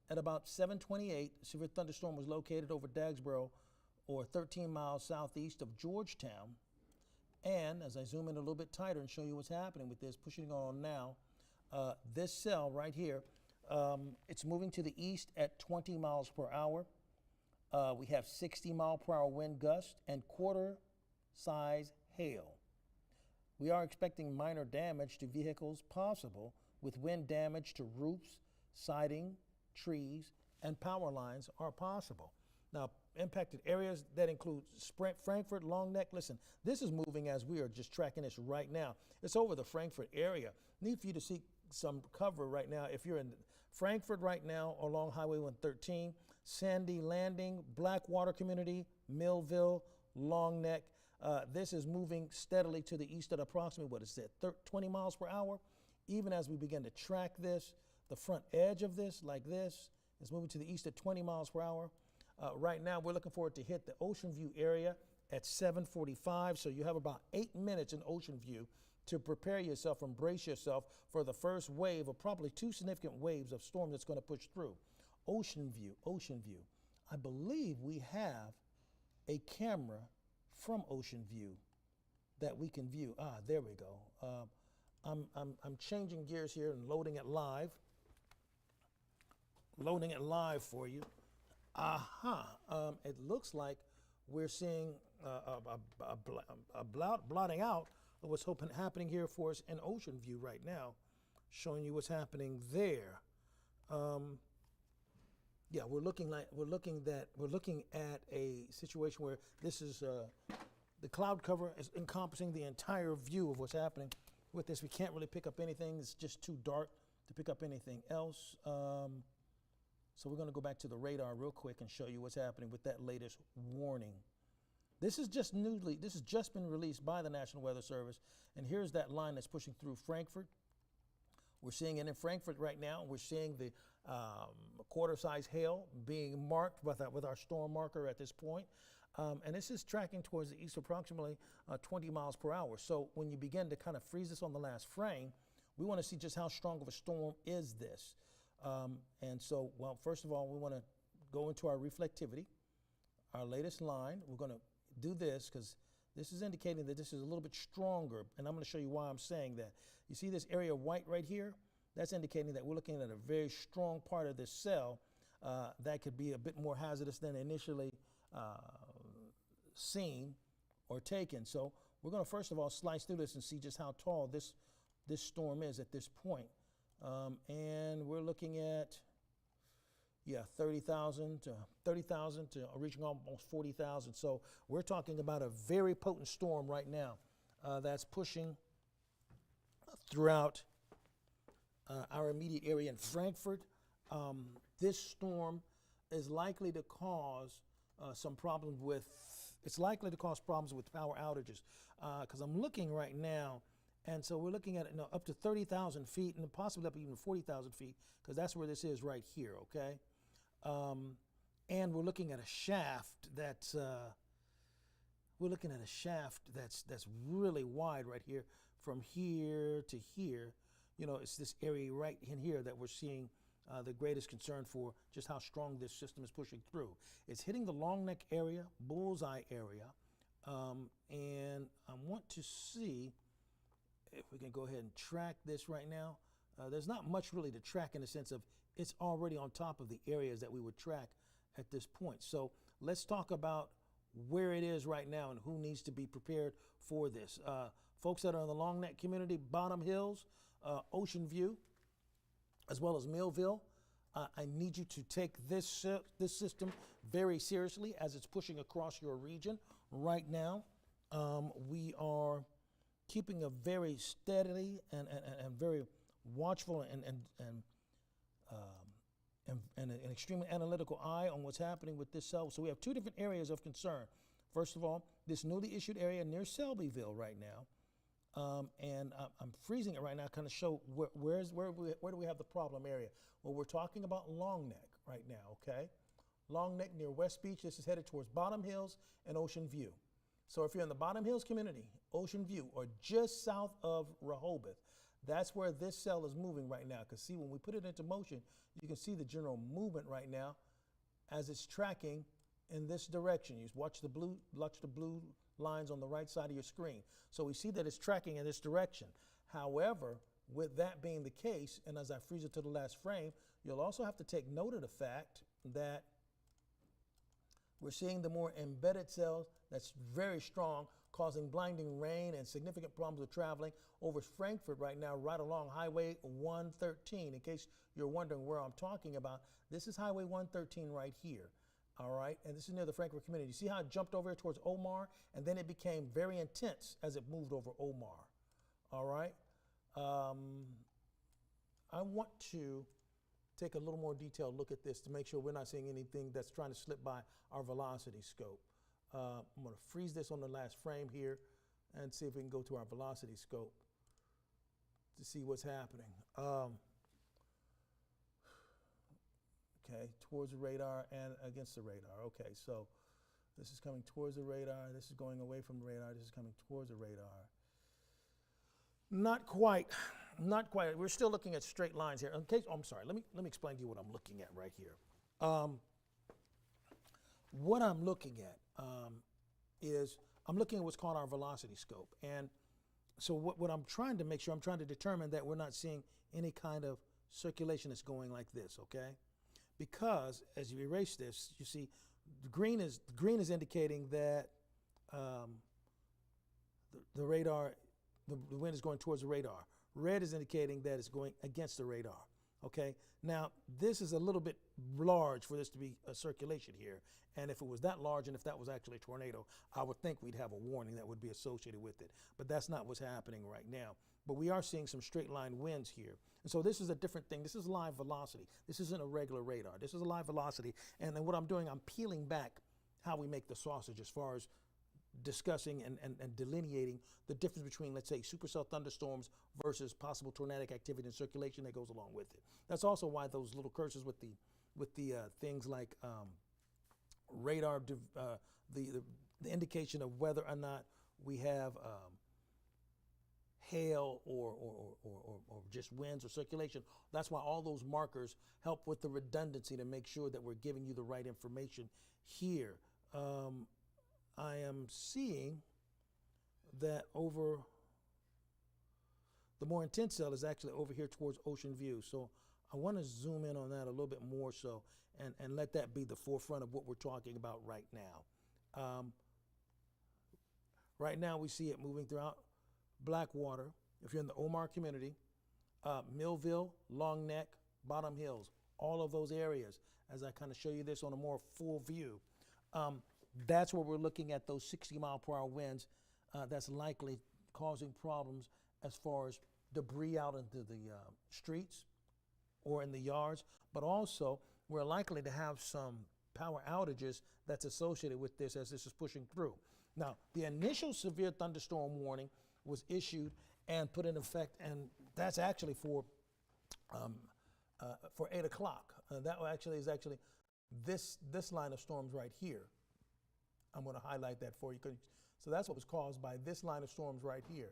At about 7:28, severe thunderstorm was located over Dagsboro, or 13 miles southeast of Georgetown. And as I zoom in a little bit tighter and show you what's happening with this, pushing on now, this cell right here, it's moving to the east at 20 miles per hour. We have 60 mile per hour wind gust and quarter-size hail. We are expecting minor damage to vehicles possible, with wind damage to roofs, siding, trees, and power lines are possible. Now, impacted areas that include Frankfurt, Long Neck. Listen, this is moving as we are just tracking this right now. It's over the Frankfurt area. Need for you to seek some cover right now. If you're in Frankfurt right now along Highway 113, Sandy Landing, Blackwater Community, Millville, Long Neck. This is moving steadily to the east at approximately, what is it, 20 miles per hour. Even as we begin to track this, the front edge of this, like this, is moving to the east at 20 miles per hour. Right now, we're looking for it to hit the Ocean View area at 7:45. So you have about 8 minutes in Ocean View to prepare yourself and brace yourself for the first wave of probably 2 significant waves of storm that's going to push through. Ocean View, Ocean View. I believe we have a camera from Ocean View that we can view. Ah, there we go. I'm changing gears here and loading it live. Loading it live for you. It looks like we're seeing a blotting out of what's happening here for us in Ocean View right now, showing you what's happening there. Yeah, we're looking at a situation where this is the cloud cover is encompassing the entire view of what's happening with this. We can't really pick up anything. It's just too dark to pick up anything else. So we're going to go back to the radar real quick and show you what's happening with that latest warning. This has just been released by the National Weather Service, and here's that line that's pushing through Frankfurt, We're seeing it in Frankfurt right now. We're seeing the quarter-size hail being marked with our storm marker at this point. And this is tracking towards the east approximately 20 miles per hour. So when you begin to kind of freeze this on the last frame, we want to see just how strong of a storm is this. And so, well, first of all, we want to go into our reflectivity, our latest line. We're going to do this because this is indicating that this is a little bit stronger, and I'm going to show you why I'm saying that. You see this area of white right here? That's indicating that we're looking at a very strong part of this cell that could be a bit more hazardous than initially seen or taken. So we're going to first of all slice through this and see just how tall this storm is at this point. And we're looking at 30,000 to reaching almost 40,000. So we're talking about a very potent storm right now that's pushing throughout our immediate area in Frankfurt. This storm is likely to cause it's likely to cause problems with power outages because I'm looking right now. And so we're looking at up to 30,000 feet and possibly up to even 40,000 feet because that's where this is right here, okay? And we're looking at a shaft that's really wide right here from here to here. You know, it's this area right in here that we're seeing the greatest concern for just how strong this system is pushing through. It's hitting the long neck area, bullseye area, and I want to see if we can go ahead and track this right now. There's not much really to track in the sense of it's already on top of the areas that we would track at this point. So let's talk about where it is right now and who needs to be prepared for this. Folks that are in the Long Neck community, Bottom Hills, Ocean View, as well as Millville, I need you to take this system very seriously as it's pushing across your region right now. We are keeping a very steady and very watchful and an extremely analytical eye on what's happening with this cell. So we have two different areas of concern. First of all, this newly issued area near Selbyville right now. And I'm freezing it right now, kind of show where do we have the problem area. Well, we're talking about Long Neck right now, okay? Long Neck near West Beach. This is headed towards Bottom Hills and Ocean View. So if you're in the Bottom Hills community, Ocean View, or just south of Rehoboth, that's where this cell is moving right now. Because see, when we put it into motion, you can see the general movement right now as it's tracking in this direction. You watch the blue lines on the right side of your screen. So we see that it's tracking in this direction. However, with that being the case, and as I freeze it to the last frame, you'll also have to take note of the fact that we're seeing the more embedded cells that's very strong, causing blinding rain and significant problems with traveling over Frankfurt right now, right along Highway 113. In case you're wondering where I'm talking about, this is Highway 113 right here. All right, and this is near the Frankfurt community. You see how it jumped over towards Omar, and then it became very intense as it moved over Omar. All right, I want to take a little more detailed look at this to make sure we're not seeing anything that's trying to slip by our velocity scope. I'm going to freeze this on the last frame here and see if we can go to our velocity scope to see what's happening. Okay, towards the radar and against the radar. Okay, so this is coming towards the radar. This is going away from the radar. This is coming towards the radar. Not quite. We're still looking at straight lines here. In case, I'm sorry. Let me explain to you what I'm looking at right here. What I'm looking at is I'm looking at what's called our velocity scope. And so what I'm trying to make sure, I'm trying to determine that we're not seeing any kind of circulation that's going like this, okay? Because as you erase this, you see the green is indicating that the radar, the wind is going towards the radar. Red is indicating that it's going against the radar. Okay, now this is a little bit large for this to be a circulation here. And if it was that large and if that was actually a tornado, I would think we'd have a warning that would be associated with it. But that's not what's happening right now. But we are seeing some straight line winds here. And so this is a different thing. This is live velocity. This isn't a regular radar. This is a live velocity. And then what I'm doing, I'm peeling back how we make the sausage as far as discussing and delineating the difference between, let's say, supercell thunderstorms versus possible tornadic activity and circulation that goes along with it. That's also why those little cursors with the things like radar, the indication of whether or not we have hail or just winds or circulation. That's why all those markers help with the redundancy to make sure that we're giving you the right information here. I am seeing that over the more intense cell is actually over here towards Ocean View. So I want to zoom in on that a little bit more so and let that be the forefront of what we're talking about right now. Right now we see it moving throughout Blackwater. If you're in the Omar community, Millville, Long Neck, Bottom Hills, all of those areas, as I kind of show you this on a more full view. That's where we're looking at those 60-mile-per-hour winds that's likely causing problems as far as debris out into the streets or in the yards, but also we're likely to have some power outages that's associated with this as this is pushing through. Now, the initial severe thunderstorm warning was issued and put in effect, and that's actually for 8 o'clock. That actually is this line of storms right here. I'm going to highlight that for you. So that's what was caused by this line of storms right here.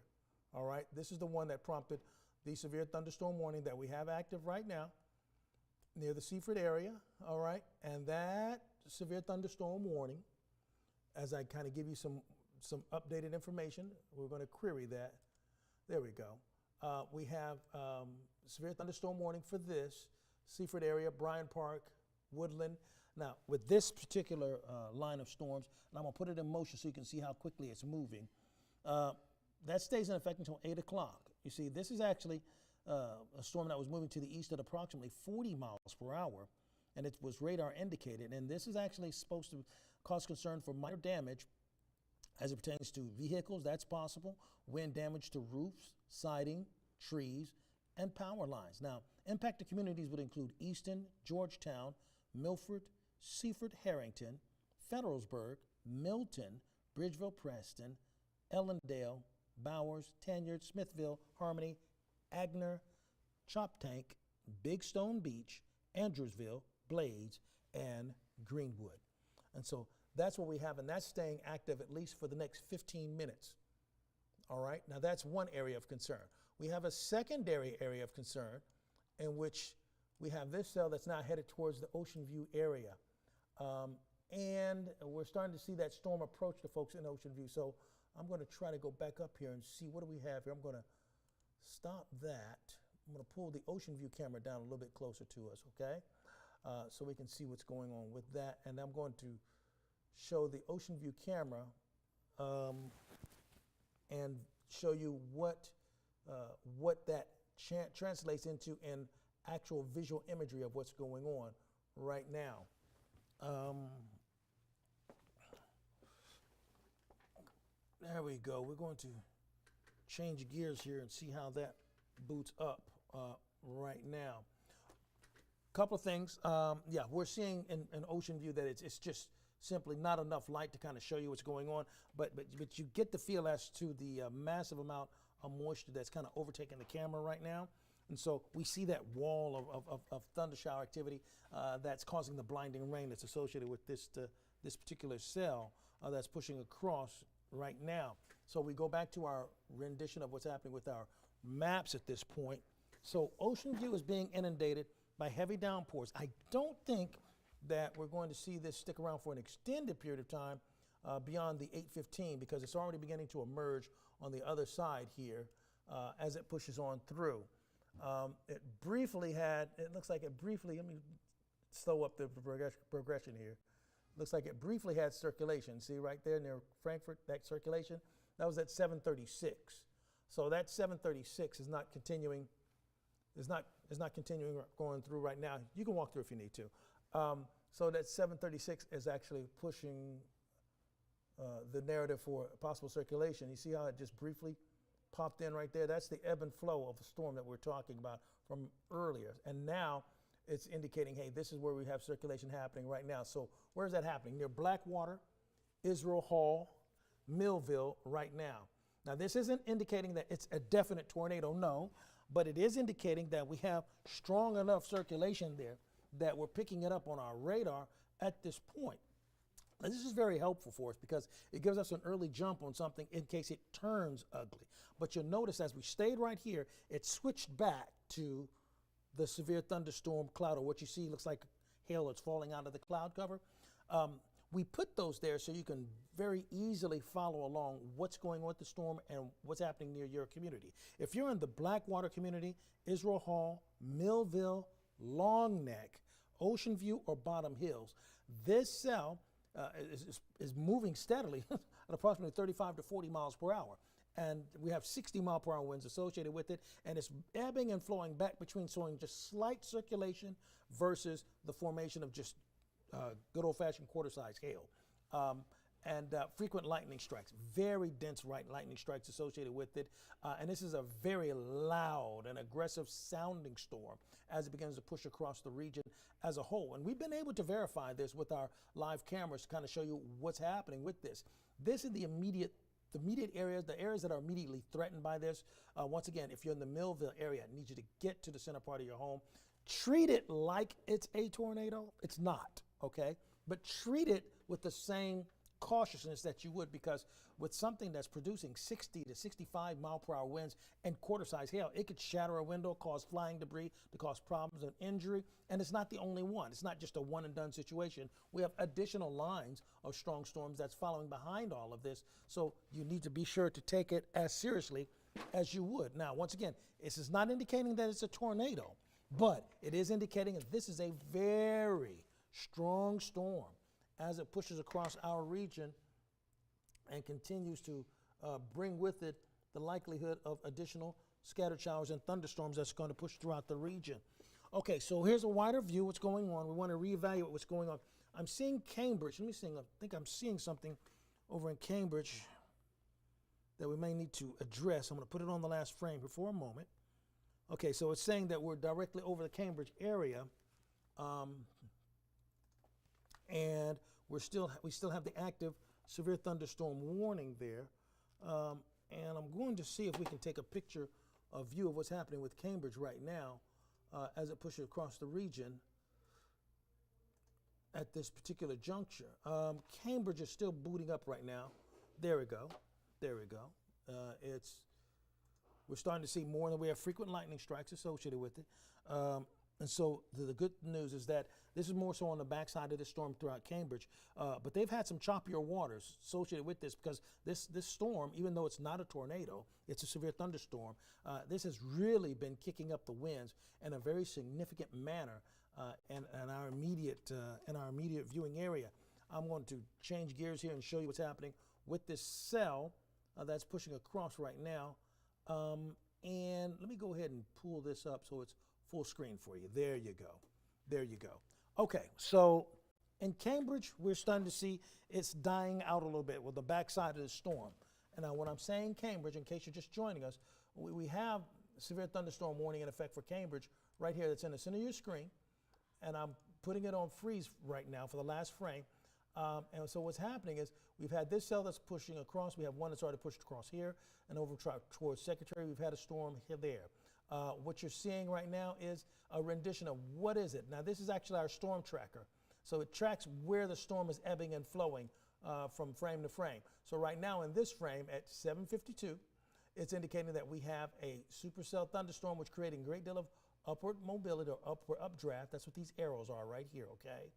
All right, this is the one that prompted the severe thunderstorm warning that we have active right now near the Seaford area. All right, and that severe thunderstorm warning, as I kind of give you some updated information, we're going to query that. There we go. We have severe thunderstorm warning for this Seaford area, Bryant Park, Woodland. Now, with this particular line of storms, and I'm going to put it in motion so you can see how quickly it's moving, that stays in effect until 8 o'clock. You see, this is actually a storm that was moving to the east at approximately 40 miles per hour, and it was radar indicated. And this is actually supposed to cause concern for minor damage as it pertains to vehicles, that's possible, wind damage to roofs, siding, trees, and power lines. Now, impacted communities would include Easton, Georgetown, Milford, Seaford, Harrington, Federalsburg, Milton, Bridgeville, Preston, Ellendale, Bowers, Tanyard, Smithville, Harmony, Agner, Choptank, Big Stone Beach, Andrewsville, Blades, and Greenwood. And so that's what we have, and that's staying active at least for the next 15 minutes. All right, now that's one area of concern. We have a secondary area of concern in which we have this cell that's now headed towards the Ocean View area. And we're starting to see that storm approach the folks in Ocean View. So I'm going to try to go back up here and see what do we have here. I'm going to stop that. I'm going to pull the Ocean View camera down a little bit closer to us, okay? So we can see what's going on with that. And I'm going to show the Ocean View camera and show you what that translates into in actual visual imagery of what's going on right now. There we go. We're going to change gears here and see how that boots up right now. Couple of things. Yeah, we're seeing in Ocean View that it's just simply not enough light to kind of show you what's going on, but you get the feel as to the massive amount of moisture that's kind of overtaking the camera right now. And so we see that wall of thunder shower activity that's causing the blinding rain that's associated with this particular cell that's pushing across right now. So we go back to our rendition of what's happening with our maps at this point. So Ocean View is being inundated by heavy downpours. I don't think that we're going to see this stick around for an extended period of time beyond the 8:15 because it's already beginning to emerge on the other side here as it pushes on through. It briefly had, it looks like it briefly, let me slow up the progression here. Looks like it briefly had circulation. See right there near Frankfurt, that circulation? That was at 7:36. So that 7:36 is not continuing, is not continuing going through right now. You can walk through if you need to. So that 7:36 is actually pushing the narrative for possible circulation. You see how it just briefly popped in right there? That's the ebb and flow of the storm that we're talking about from earlier. And now it's indicating, hey, this is where we have circulation happening right now. So where's that happening? Near Blackwater, Israel Hall, Millville right now. Now, this isn't indicating that it's a definite tornado, no, but it is indicating that we have strong enough circulation there that we're picking it up on our radar at this point. Now, this is very helpful for us because it gives us an early jump on something in case it turns ugly. But you'll notice as we stayed right here, it switched back to the severe thunderstorm cloud, or what you see looks like hail that's falling out of the cloud cover. We put those there so you can very easily follow along what's going on with the storm and what's happening near your community. If you're in the Blackwater community, Israel Hall, Millville, Long Neck, Ocean View, or Bottom Hills, this cell is moving steadily at approximately 35 to 40 miles per hour. And we have 60-mile-per-hour winds associated with it, and it's ebbing and flowing back between showing just slight circulation versus the formation of just good old-fashioned quarter-size hail. And frequent lightning strikes, very dense lightning strikes associated with it. And this is a very loud and aggressive sounding storm as it begins to push across the region as a whole. And we've been able to verify this with our live cameras to kind of show you what's happening with this. This is the immediate areas, the areas that are immediately threatened by this. Once again, if you're in the Millville area, I need you to get to the center part of your home. Treat it like it's a tornado. It's not, okay? But treat it with the same cautiousness that you would, because with something that's producing 60 to 65 mile per hour winds and quarter-size hail, it could shatter a window, cause flying debris, to cause problems and injury. And it's not the only one. It's not just a one-and-done situation. We have additional lines of strong storms that's following behind all of this. So you need to be sure to take it as seriously as you would. Now, once again, this is not indicating that it's a tornado, but it is indicating that this is a very strong storm as it pushes across our region and continues to bring with it the likelihood of additional scattered showers and thunderstorms that's going to push throughout the region. Okay, so here's a wider view what's going on. We want to reevaluate what's going on. I'm seeing Cambridge. Let me see. I think I'm seeing something over in Cambridge that we may need to address. I'm going to put it on the last frame here for a moment. Okay, so it's saying that we're directly over the Cambridge area. And we still have the active severe thunderstorm warning there. And I'm going to see if we can take a picture, a view of what's happening with Cambridge right now as it pushes across the region at this particular juncture. Cambridge is still booting up right now. There we go. There we go. We're starting to see more, and we have frequent lightning strikes associated with it. And so the good news is that this is more so on the backside of the storm throughout Cambridge. But they've had some choppier waters associated with this, because this storm, even though it's not a tornado, it's a severe thunderstorm, this has really been kicking up the winds in a very significant manner in our immediate viewing area. I'm going to change gears here and show you what's happening with this cell that's pushing across right now. And let me go ahead and pull this up so it's full screen for you. There you go. There you go. Okay, so in Cambridge, we're starting to see it's dying out a little bit with the backside of the storm. And now when I'm saying Cambridge, in case you're just joining us, we have severe thunderstorm warning in effect for Cambridge right here that's in the center of your screen. And I'm putting it on freeze right now for the last frame. And so what's happening is we've had this cell that's pushing across. We have one that's already pushed across here and over towards Secretary. We've had a storm here there. What you're seeing right now is a rendition of what is it. Now, this is actually our storm tracker. So it tracks where the storm is ebbing and flowing from frame to frame. So right now in this frame at 7:52, it's indicating that we have a supercell thunderstorm, which is creating a great deal of upward mobility or upward updraft. That's what these arrows are right here, okay?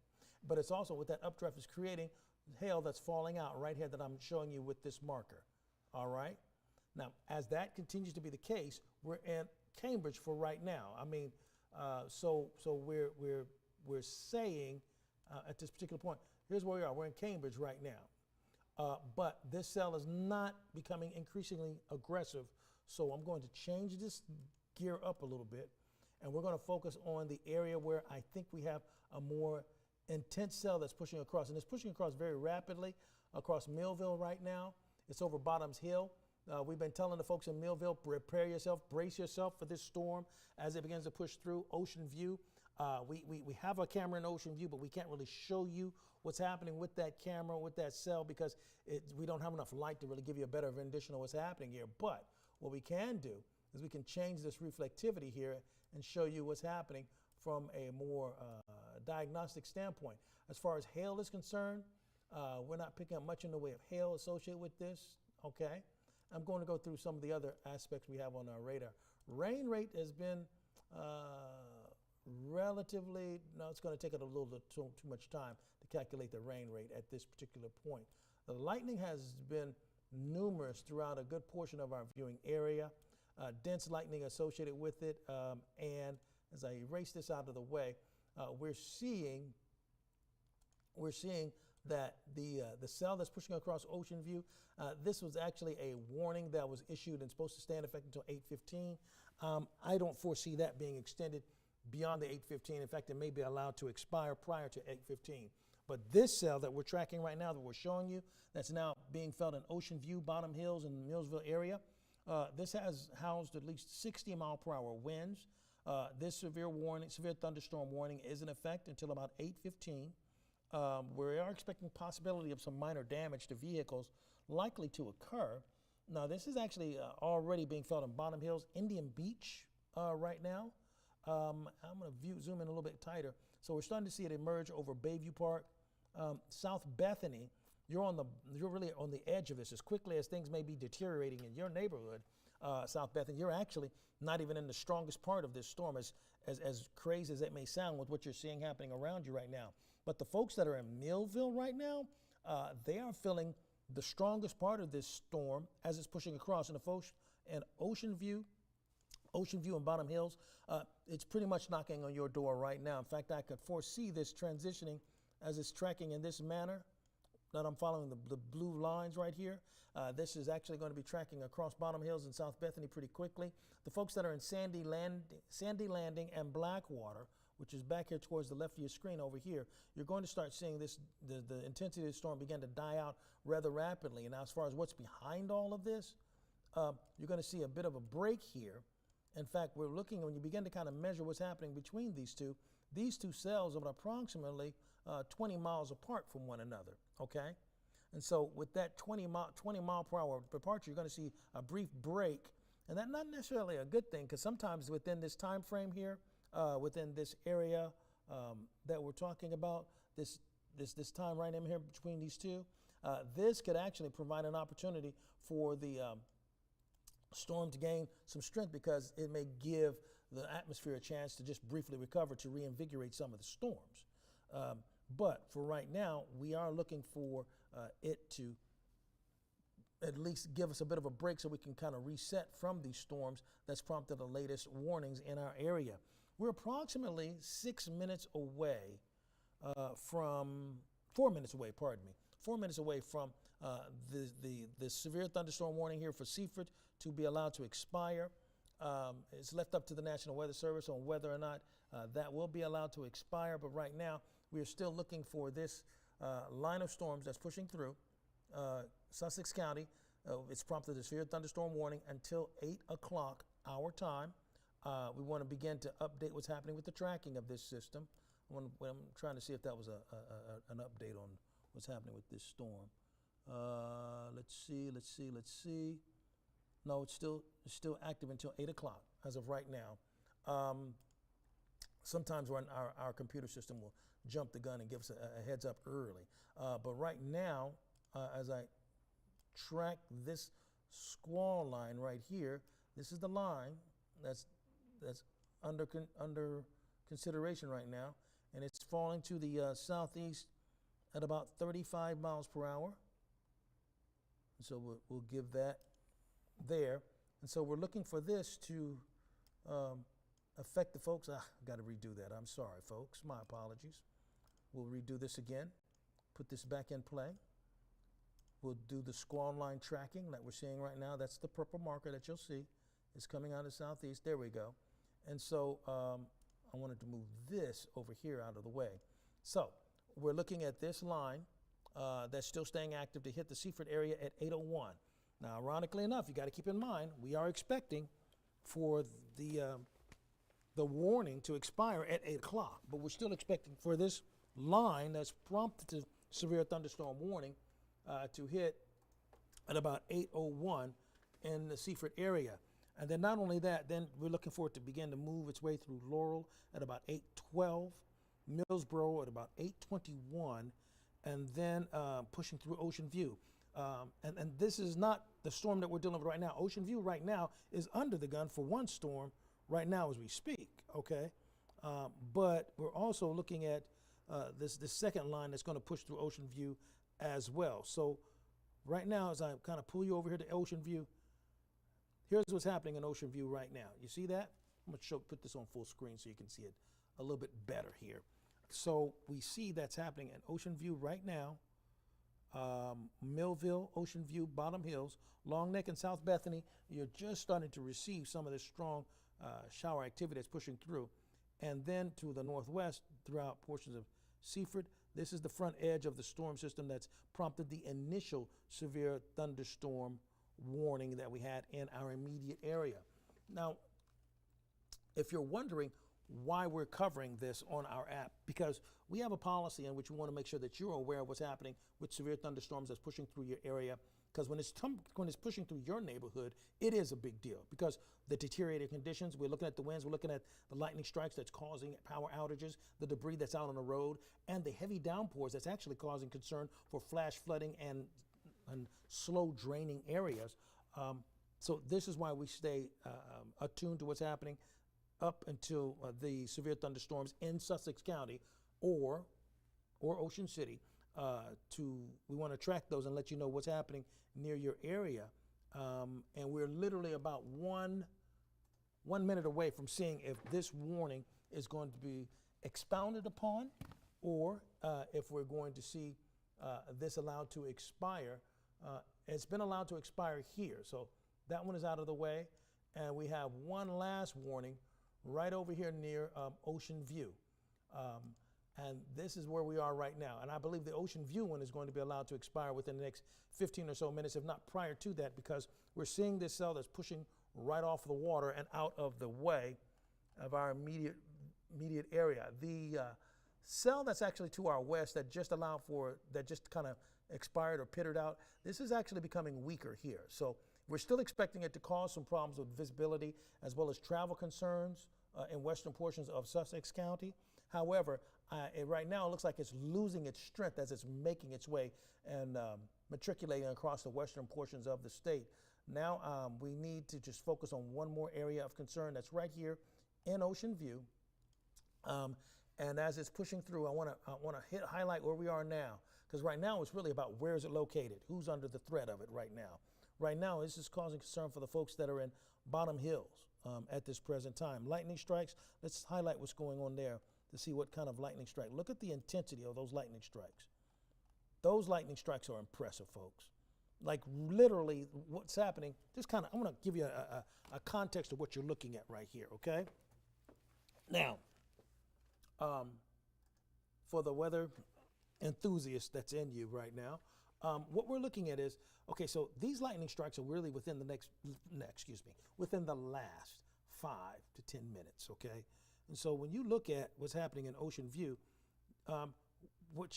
But it's also what that updraft is creating, hail that's falling out right here that I'm showing you with this marker, all right? Now, as that continues to be the case, we're in Cambridge for right now. I mean, so we're saying at this particular point, here's where we are. We're in Cambridge right now. But this cell is not becoming increasingly aggressive. So I'm going to change this gear up a little bit, and we're going to focus on the area where I think we have a more intense cell that's pushing across. And it's pushing across very rapidly across Millville right now. It's over Bottoms Hill. We've been telling the folks in Millville, prepare yourself, brace yourself for this storm as it begins to push through Ocean View. We have a camera in Ocean View, but we can't really show you what's happening with that camera, with that cell, because we don't have enough light to really give you a better rendition of what's happening here. But what we can do is we can change this reflectivity here and show you what's happening from a more diagnostic standpoint. As far as hail is concerned, we're not picking up much in the way of hail associated with this, okay? I'm going to go through some of the other aspects we have on our radar. Rain rate has been relatively, no, it's going to take it a little bit too much time to calculate the rain rate at this particular point. The lightning has been numerous throughout a good portion of our viewing area, dense lightning associated with it, and as I erase this out of the way, we're seeing that the cell that's pushing across Ocean View, this was actually a warning that was issued and supposed to stay in effect until 8:15. I don't foresee that being extended beyond the 8:15. In fact, it may be allowed to expire prior to 8:15. But this cell that we're tracking right now, that we're showing you, that's now being felt in Ocean View, Bottom Hills, and the Millsville area, this has housed at least 60-mile-per-hour winds. This severe thunderstorm warning is in effect until about 8:15. We are expecting possibility of some minor damage to vehicles likely to occur. Now, this is actually already being felt in Bottom Hills, Indian Beach right now. I'm going to zoom in a little bit tighter. So we're starting to see it emerge over Bayview Park. South Bethany, you're really on the edge of this. As quickly as things may be deteriorating in your neighborhood, South Bethany, you're actually not even in the strongest part of this storm, as crazy as it may sound with what you're seeing happening around you right now. But the folks that are in Millville right now, they are feeling the strongest part of this storm as it's pushing across. And the folks in Ocean View and Bottom Hills, it's pretty much knocking on your door right now. In fact, I could foresee this transitioning as it's tracking in this manner, that I'm following the blue lines right here. This is actually going to be tracking across Bottom Hills and South Bethany pretty quickly. The folks that are in Sandy Landing and Blackwater, which is back here towards the left of your screen over here, you're going to start seeing this, the intensity of the storm begin to die out rather rapidly. And now, as far as what's behind all of this, you're going to see a bit of a break here. In fact, we're looking, when you begin to kind of measure what's happening between these two cells are approximately 20 miles apart from one another, okay? And so with that 20 mile per hour departure, you're going to see a brief break. And that's not necessarily a good thing, because sometimes within this time frame here, within this area that we're talking about, this time right in here between these two, this could actually provide an opportunity for the storm to gain some strength, because it may give the atmosphere a chance to just briefly recover, to reinvigorate some of the storms. But for right now, we are looking for it to at least give us a bit of a break so we can kind of reset from these storms that's prompted the latest warnings in our area. We're approximately 4 minutes away from the severe thunderstorm warning here for Seaford to be allowed to expire. It's left up to the National Weather Service on whether or not that will be allowed to expire. But right now, we are still looking for this line of storms that's pushing through Sussex County. It's prompted a severe thunderstorm warning until 8 o'clock our time. We want to begin to update what's happening with the tracking of this system. I'm trying to see if that was an update on what's happening with this storm. Let's see. No, it's still active until 8 o'clock as of right now. Sometimes when our computer system will jump the gun and give us a heads up early. But right now, as I track this squall line right here, this is the line that's under consideration right now, and it's falling to the southeast at about 35 miles per hour. And so we'll give that there. And so we're looking for this to affect the folks. I've got to redo that. I'm sorry, folks. My apologies. We'll redo this again. Put this back in play. We'll do the squall line tracking that we're seeing right now. That's the purple marker that you'll see. It's coming out of the southeast. There we go. And so I wanted to move this over here out of the way. So we're looking at this line that's still staying active to hit the Seaford area at 8:01. Now, ironically enough, you got to keep in mind, we are expecting for the the warning to expire at 8 o'clock. But we're still expecting for this line that's prompted to severe thunderstorm warning to hit at about 8:01 in the Seaford area. And then not only that, then we're looking for it to begin to move its way through Laurel at about 8:12, Millsboro at about 8:21, and then pushing through Ocean View. And this is not the storm that we're dealing with right now. Ocean View right now is under the gun for one storm right now as we speak, okay? But we're also looking at this second line that's going to push through Ocean View as well. So right now, as I kind of pull you over here to Ocean View, here's what's happening in Ocean View right now. You see that? I'm going to put this on full screen so you can see it a little bit better here. So we see that's happening in Ocean View right now. Millville, Ocean View, Bottom Hills, Long Neck, and South Bethany, you're just starting to receive some of this strong shower activity that's pushing through. And then to the northwest, throughout portions of Seaford, this is the front edge of the storm system that's prompted the initial severe thunderstorm warning that we had in our immediate area. Now, if you're wondering why we're covering this on our app, because we have a policy in which we want to make sure that you're aware of what's happening with severe thunderstorms that's pushing through your area, because when it's pushing through your neighborhood, it is a big deal because the deteriorated conditions, we're looking at the winds, we're looking at the lightning strikes that's causing power outages, the debris that's out on the road, and the heavy downpours that's actually causing concern for flash flooding and slow draining areas. So this is why we stay attuned to what's happening up until the severe thunderstorms in Sussex County or Ocean City. We want to track those and let you know what's happening near your area. And we're literally about one minute away from seeing if this warning is going to be expounded upon or if we're going to see this allowed to expire. It's been allowed to expire here, so that one is out of the way. And we have one last warning right over here near Ocean View. And this is where we are right now. And I believe the Ocean View one is going to be allowed to expire within the next 15 or so minutes, if not prior to that, because we're seeing this cell that's pushing right off the water and out of the way of our immediate area. The cell that's actually to our west that just kind of expired or pittered out, this is actually becoming weaker here. So we're still expecting it to cause some problems with visibility as well as travel concerns in western portions of Sussex County. However, right now it looks like it's losing its strength as it's making its way and matriculating across the western portions of the state. Now we need to just focus on one more area of concern that's right here in Ocean View. And as it's pushing through, I want to highlight where we are now, because right now it's really about where is it located, who's under the threat of it right now. Right now, this is causing concern for the folks that are in Bottom Hills at this present time. Lightning strikes, let's highlight what's going on there to see what kind of lightning strike. Look at the intensity of those lightning strikes. Those lightning strikes are impressive, folks. Like literally what's happening, just kind of, I'm going to give you a context of what you're looking at right here, okay? Now, for the weather enthusiast that's in you right now, what we're looking at is, okay, so these lightning strikes are really within within the last 5 to 10 minutes, okay? And so when you look at what's happening in Ocean View,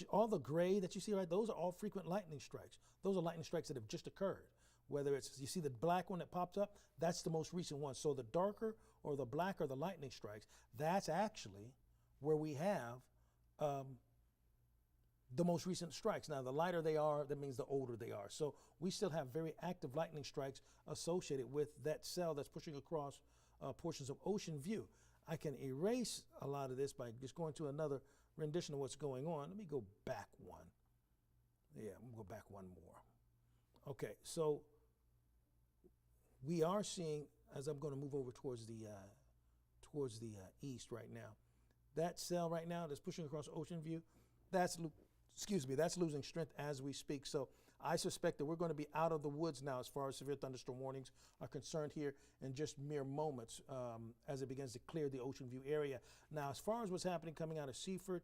all the gray that you see, right, those are all frequent lightning strikes. Those are lightning strikes that have just occurred. Whether it's, you see the black one that pops up, that's the most recent one. So the darker or the blacker the lightning strikes, that's actually where we have the most recent strikes. Now, the lighter they are, that means the older they are. So we still have very active lightning strikes associated with that cell that's pushing across portions of Ocean View. I can erase a lot of this by just going to another rendition of what's going on. Let me go back one. Yeah, I'm gonna go back one more. Okay, so we are seeing, as I'm gonna move over towards the east right now, that cell right now that's pushing across Ocean View, that's losing strength as we speak. So I suspect that we're going to be out of the woods now as far as severe thunderstorm warnings are concerned here in just mere moments as it begins to clear the Ocean View area. Now, as far as what's happening coming out of Seaford,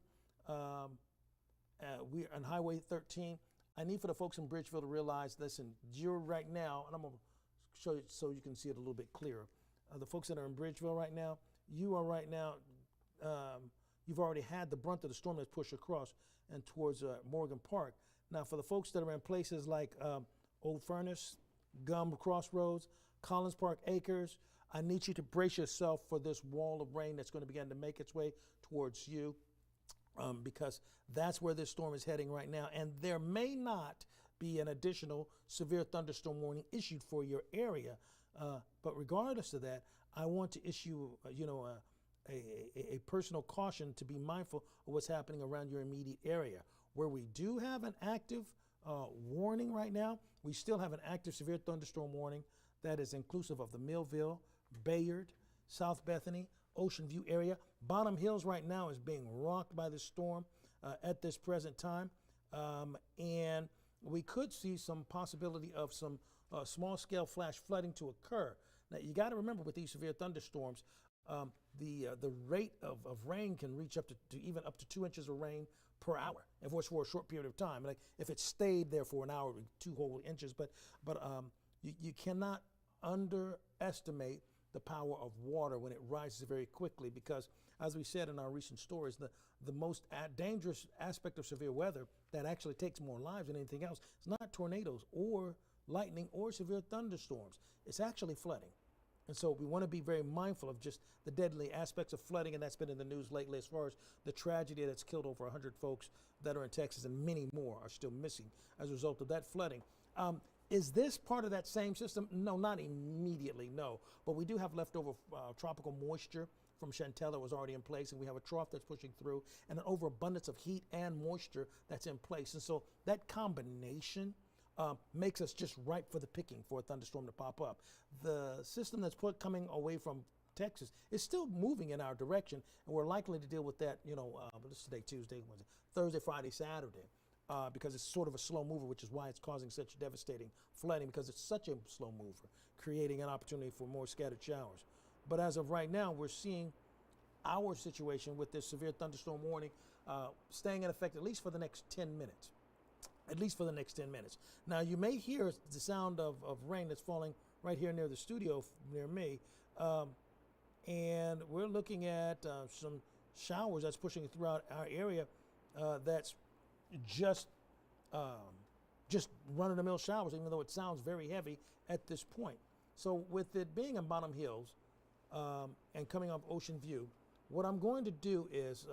we're on Highway 13. I need for the folks in Bridgeville to realize, listen, you're right now, and I'm going to show you so you can see it a little bit clearer. The folks that are in Bridgeville right now, you are right now, you've already had the brunt of the storm that's pushed across and towards Morgan Park. Now, for the folks that are in places like Old Furnace, Gum Crossroads, Collins Park Acres, I need you to brace yourself for this wall of rain that's going to begin to make its way towards you, because that's where this storm is heading right now. And there may not be an additional severe thunderstorm warning issued for your area. But regardless of that, I want to issue, a personal caution to be mindful of what's happening around your immediate area. Where we do have an active warning right now, we still have an active severe thunderstorm warning that is inclusive of the Millville, Bayard, South Bethany, Ocean View area. Bottom Hills right now is being rocked by the storm at this present time. And we could see some possibility of some small-scale flash flooding to occur. Now, you got to remember with these severe thunderstorms, the rate of rain can reach up to even up to 2 inches of rain per hour, if it's for a short period of time. Like if it stayed there for an hour, 2 whole inches. But you cannot underestimate the power of water when it rises very quickly, because as we said in our recent stories, the most dangerous aspect of severe weather that actually takes more lives than anything else is not tornadoes or lightning or severe thunderstorms. It's actually flooding. And so we want to be very mindful of just the deadly aspects of flooding, and that's been in the news lately as far as the tragedy that's killed over 100 folks that are in Texas, and many more are still missing as a result of that flooding. Is this part of that same system? No, not immediately, no. But we do have leftover tropical moisture from Chantel that was already in place, and we have a trough that's pushing through, and an overabundance of heat and moisture that's in place. And so that combination makes us just ripe for the picking for a thunderstorm to pop up. The system that's coming away from Texas is still moving in our direction, and we're likely to deal with that, this is today, Tuesday, Wednesday, Thursday, Friday, Saturday. Because it's sort of a slow mover, which is why it's causing such devastating flooding, because it's such a slow mover, creating an opportunity for more scattered showers. But as of right now, we're seeing our situation with this severe thunderstorm warning staying in effect at least for the next 10 minutes. At least for the next 10 minutes. Now, you may hear the sound of rain that's falling right here near the studio, near me. And we're looking at some showers that's pushing throughout our area that's just run-of-the-mill showers, even though it sounds very heavy at this point. So with it being in Bottom Hills and coming up Ocean View, what I'm going to do is,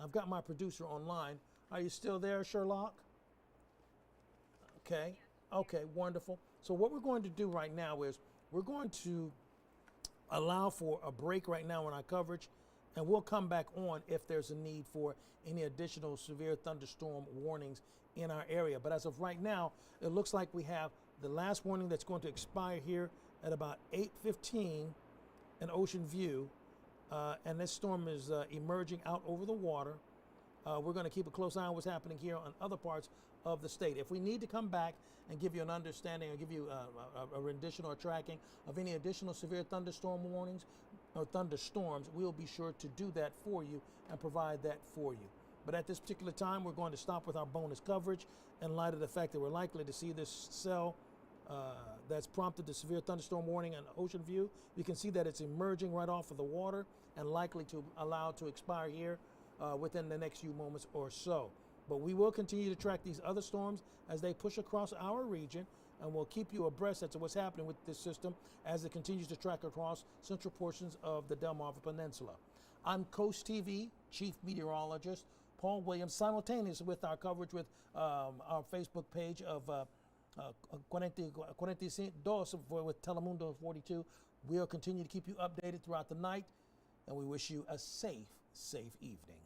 I've got my producer online. Are you still there, Sherlock? Okay, okay, wonderful. So what we're going to do right now is we're going to allow for a break right now in our coverage, and we'll come back on if there's a need for any additional severe thunderstorm warnings in our area. But as of right now, it looks like we have the last warning that's going to expire here at about 8:15 in Ocean View. And this storm is emerging out over the water. We're going to keep a close eye on what's happening here on other parts of the state. If we need to come back and give you an understanding or give you a rendition or a tracking of any additional severe thunderstorm warnings or thunderstorms, we'll be sure to do that for you and provide that for you. But at this particular time, we're going to stop with our bonus coverage in light of the fact that we're likely to see this cell that's prompted the severe thunderstorm warning in Ocean View. You can see that it's emerging right off of the water and likely to allow to expire here within the next few moments or so. But we will continue to track these other storms as they push across our region, and we'll keep you abreast as to what's happening with this system as it continues to track across central portions of the Delmarva Peninsula. I'm Coast TV Chief Meteorologist Paul Williams, simultaneous with our coverage with our Facebook page of 42 with Telemundo 42. We'll continue to keep you updated throughout the night, and we wish you a safe evening.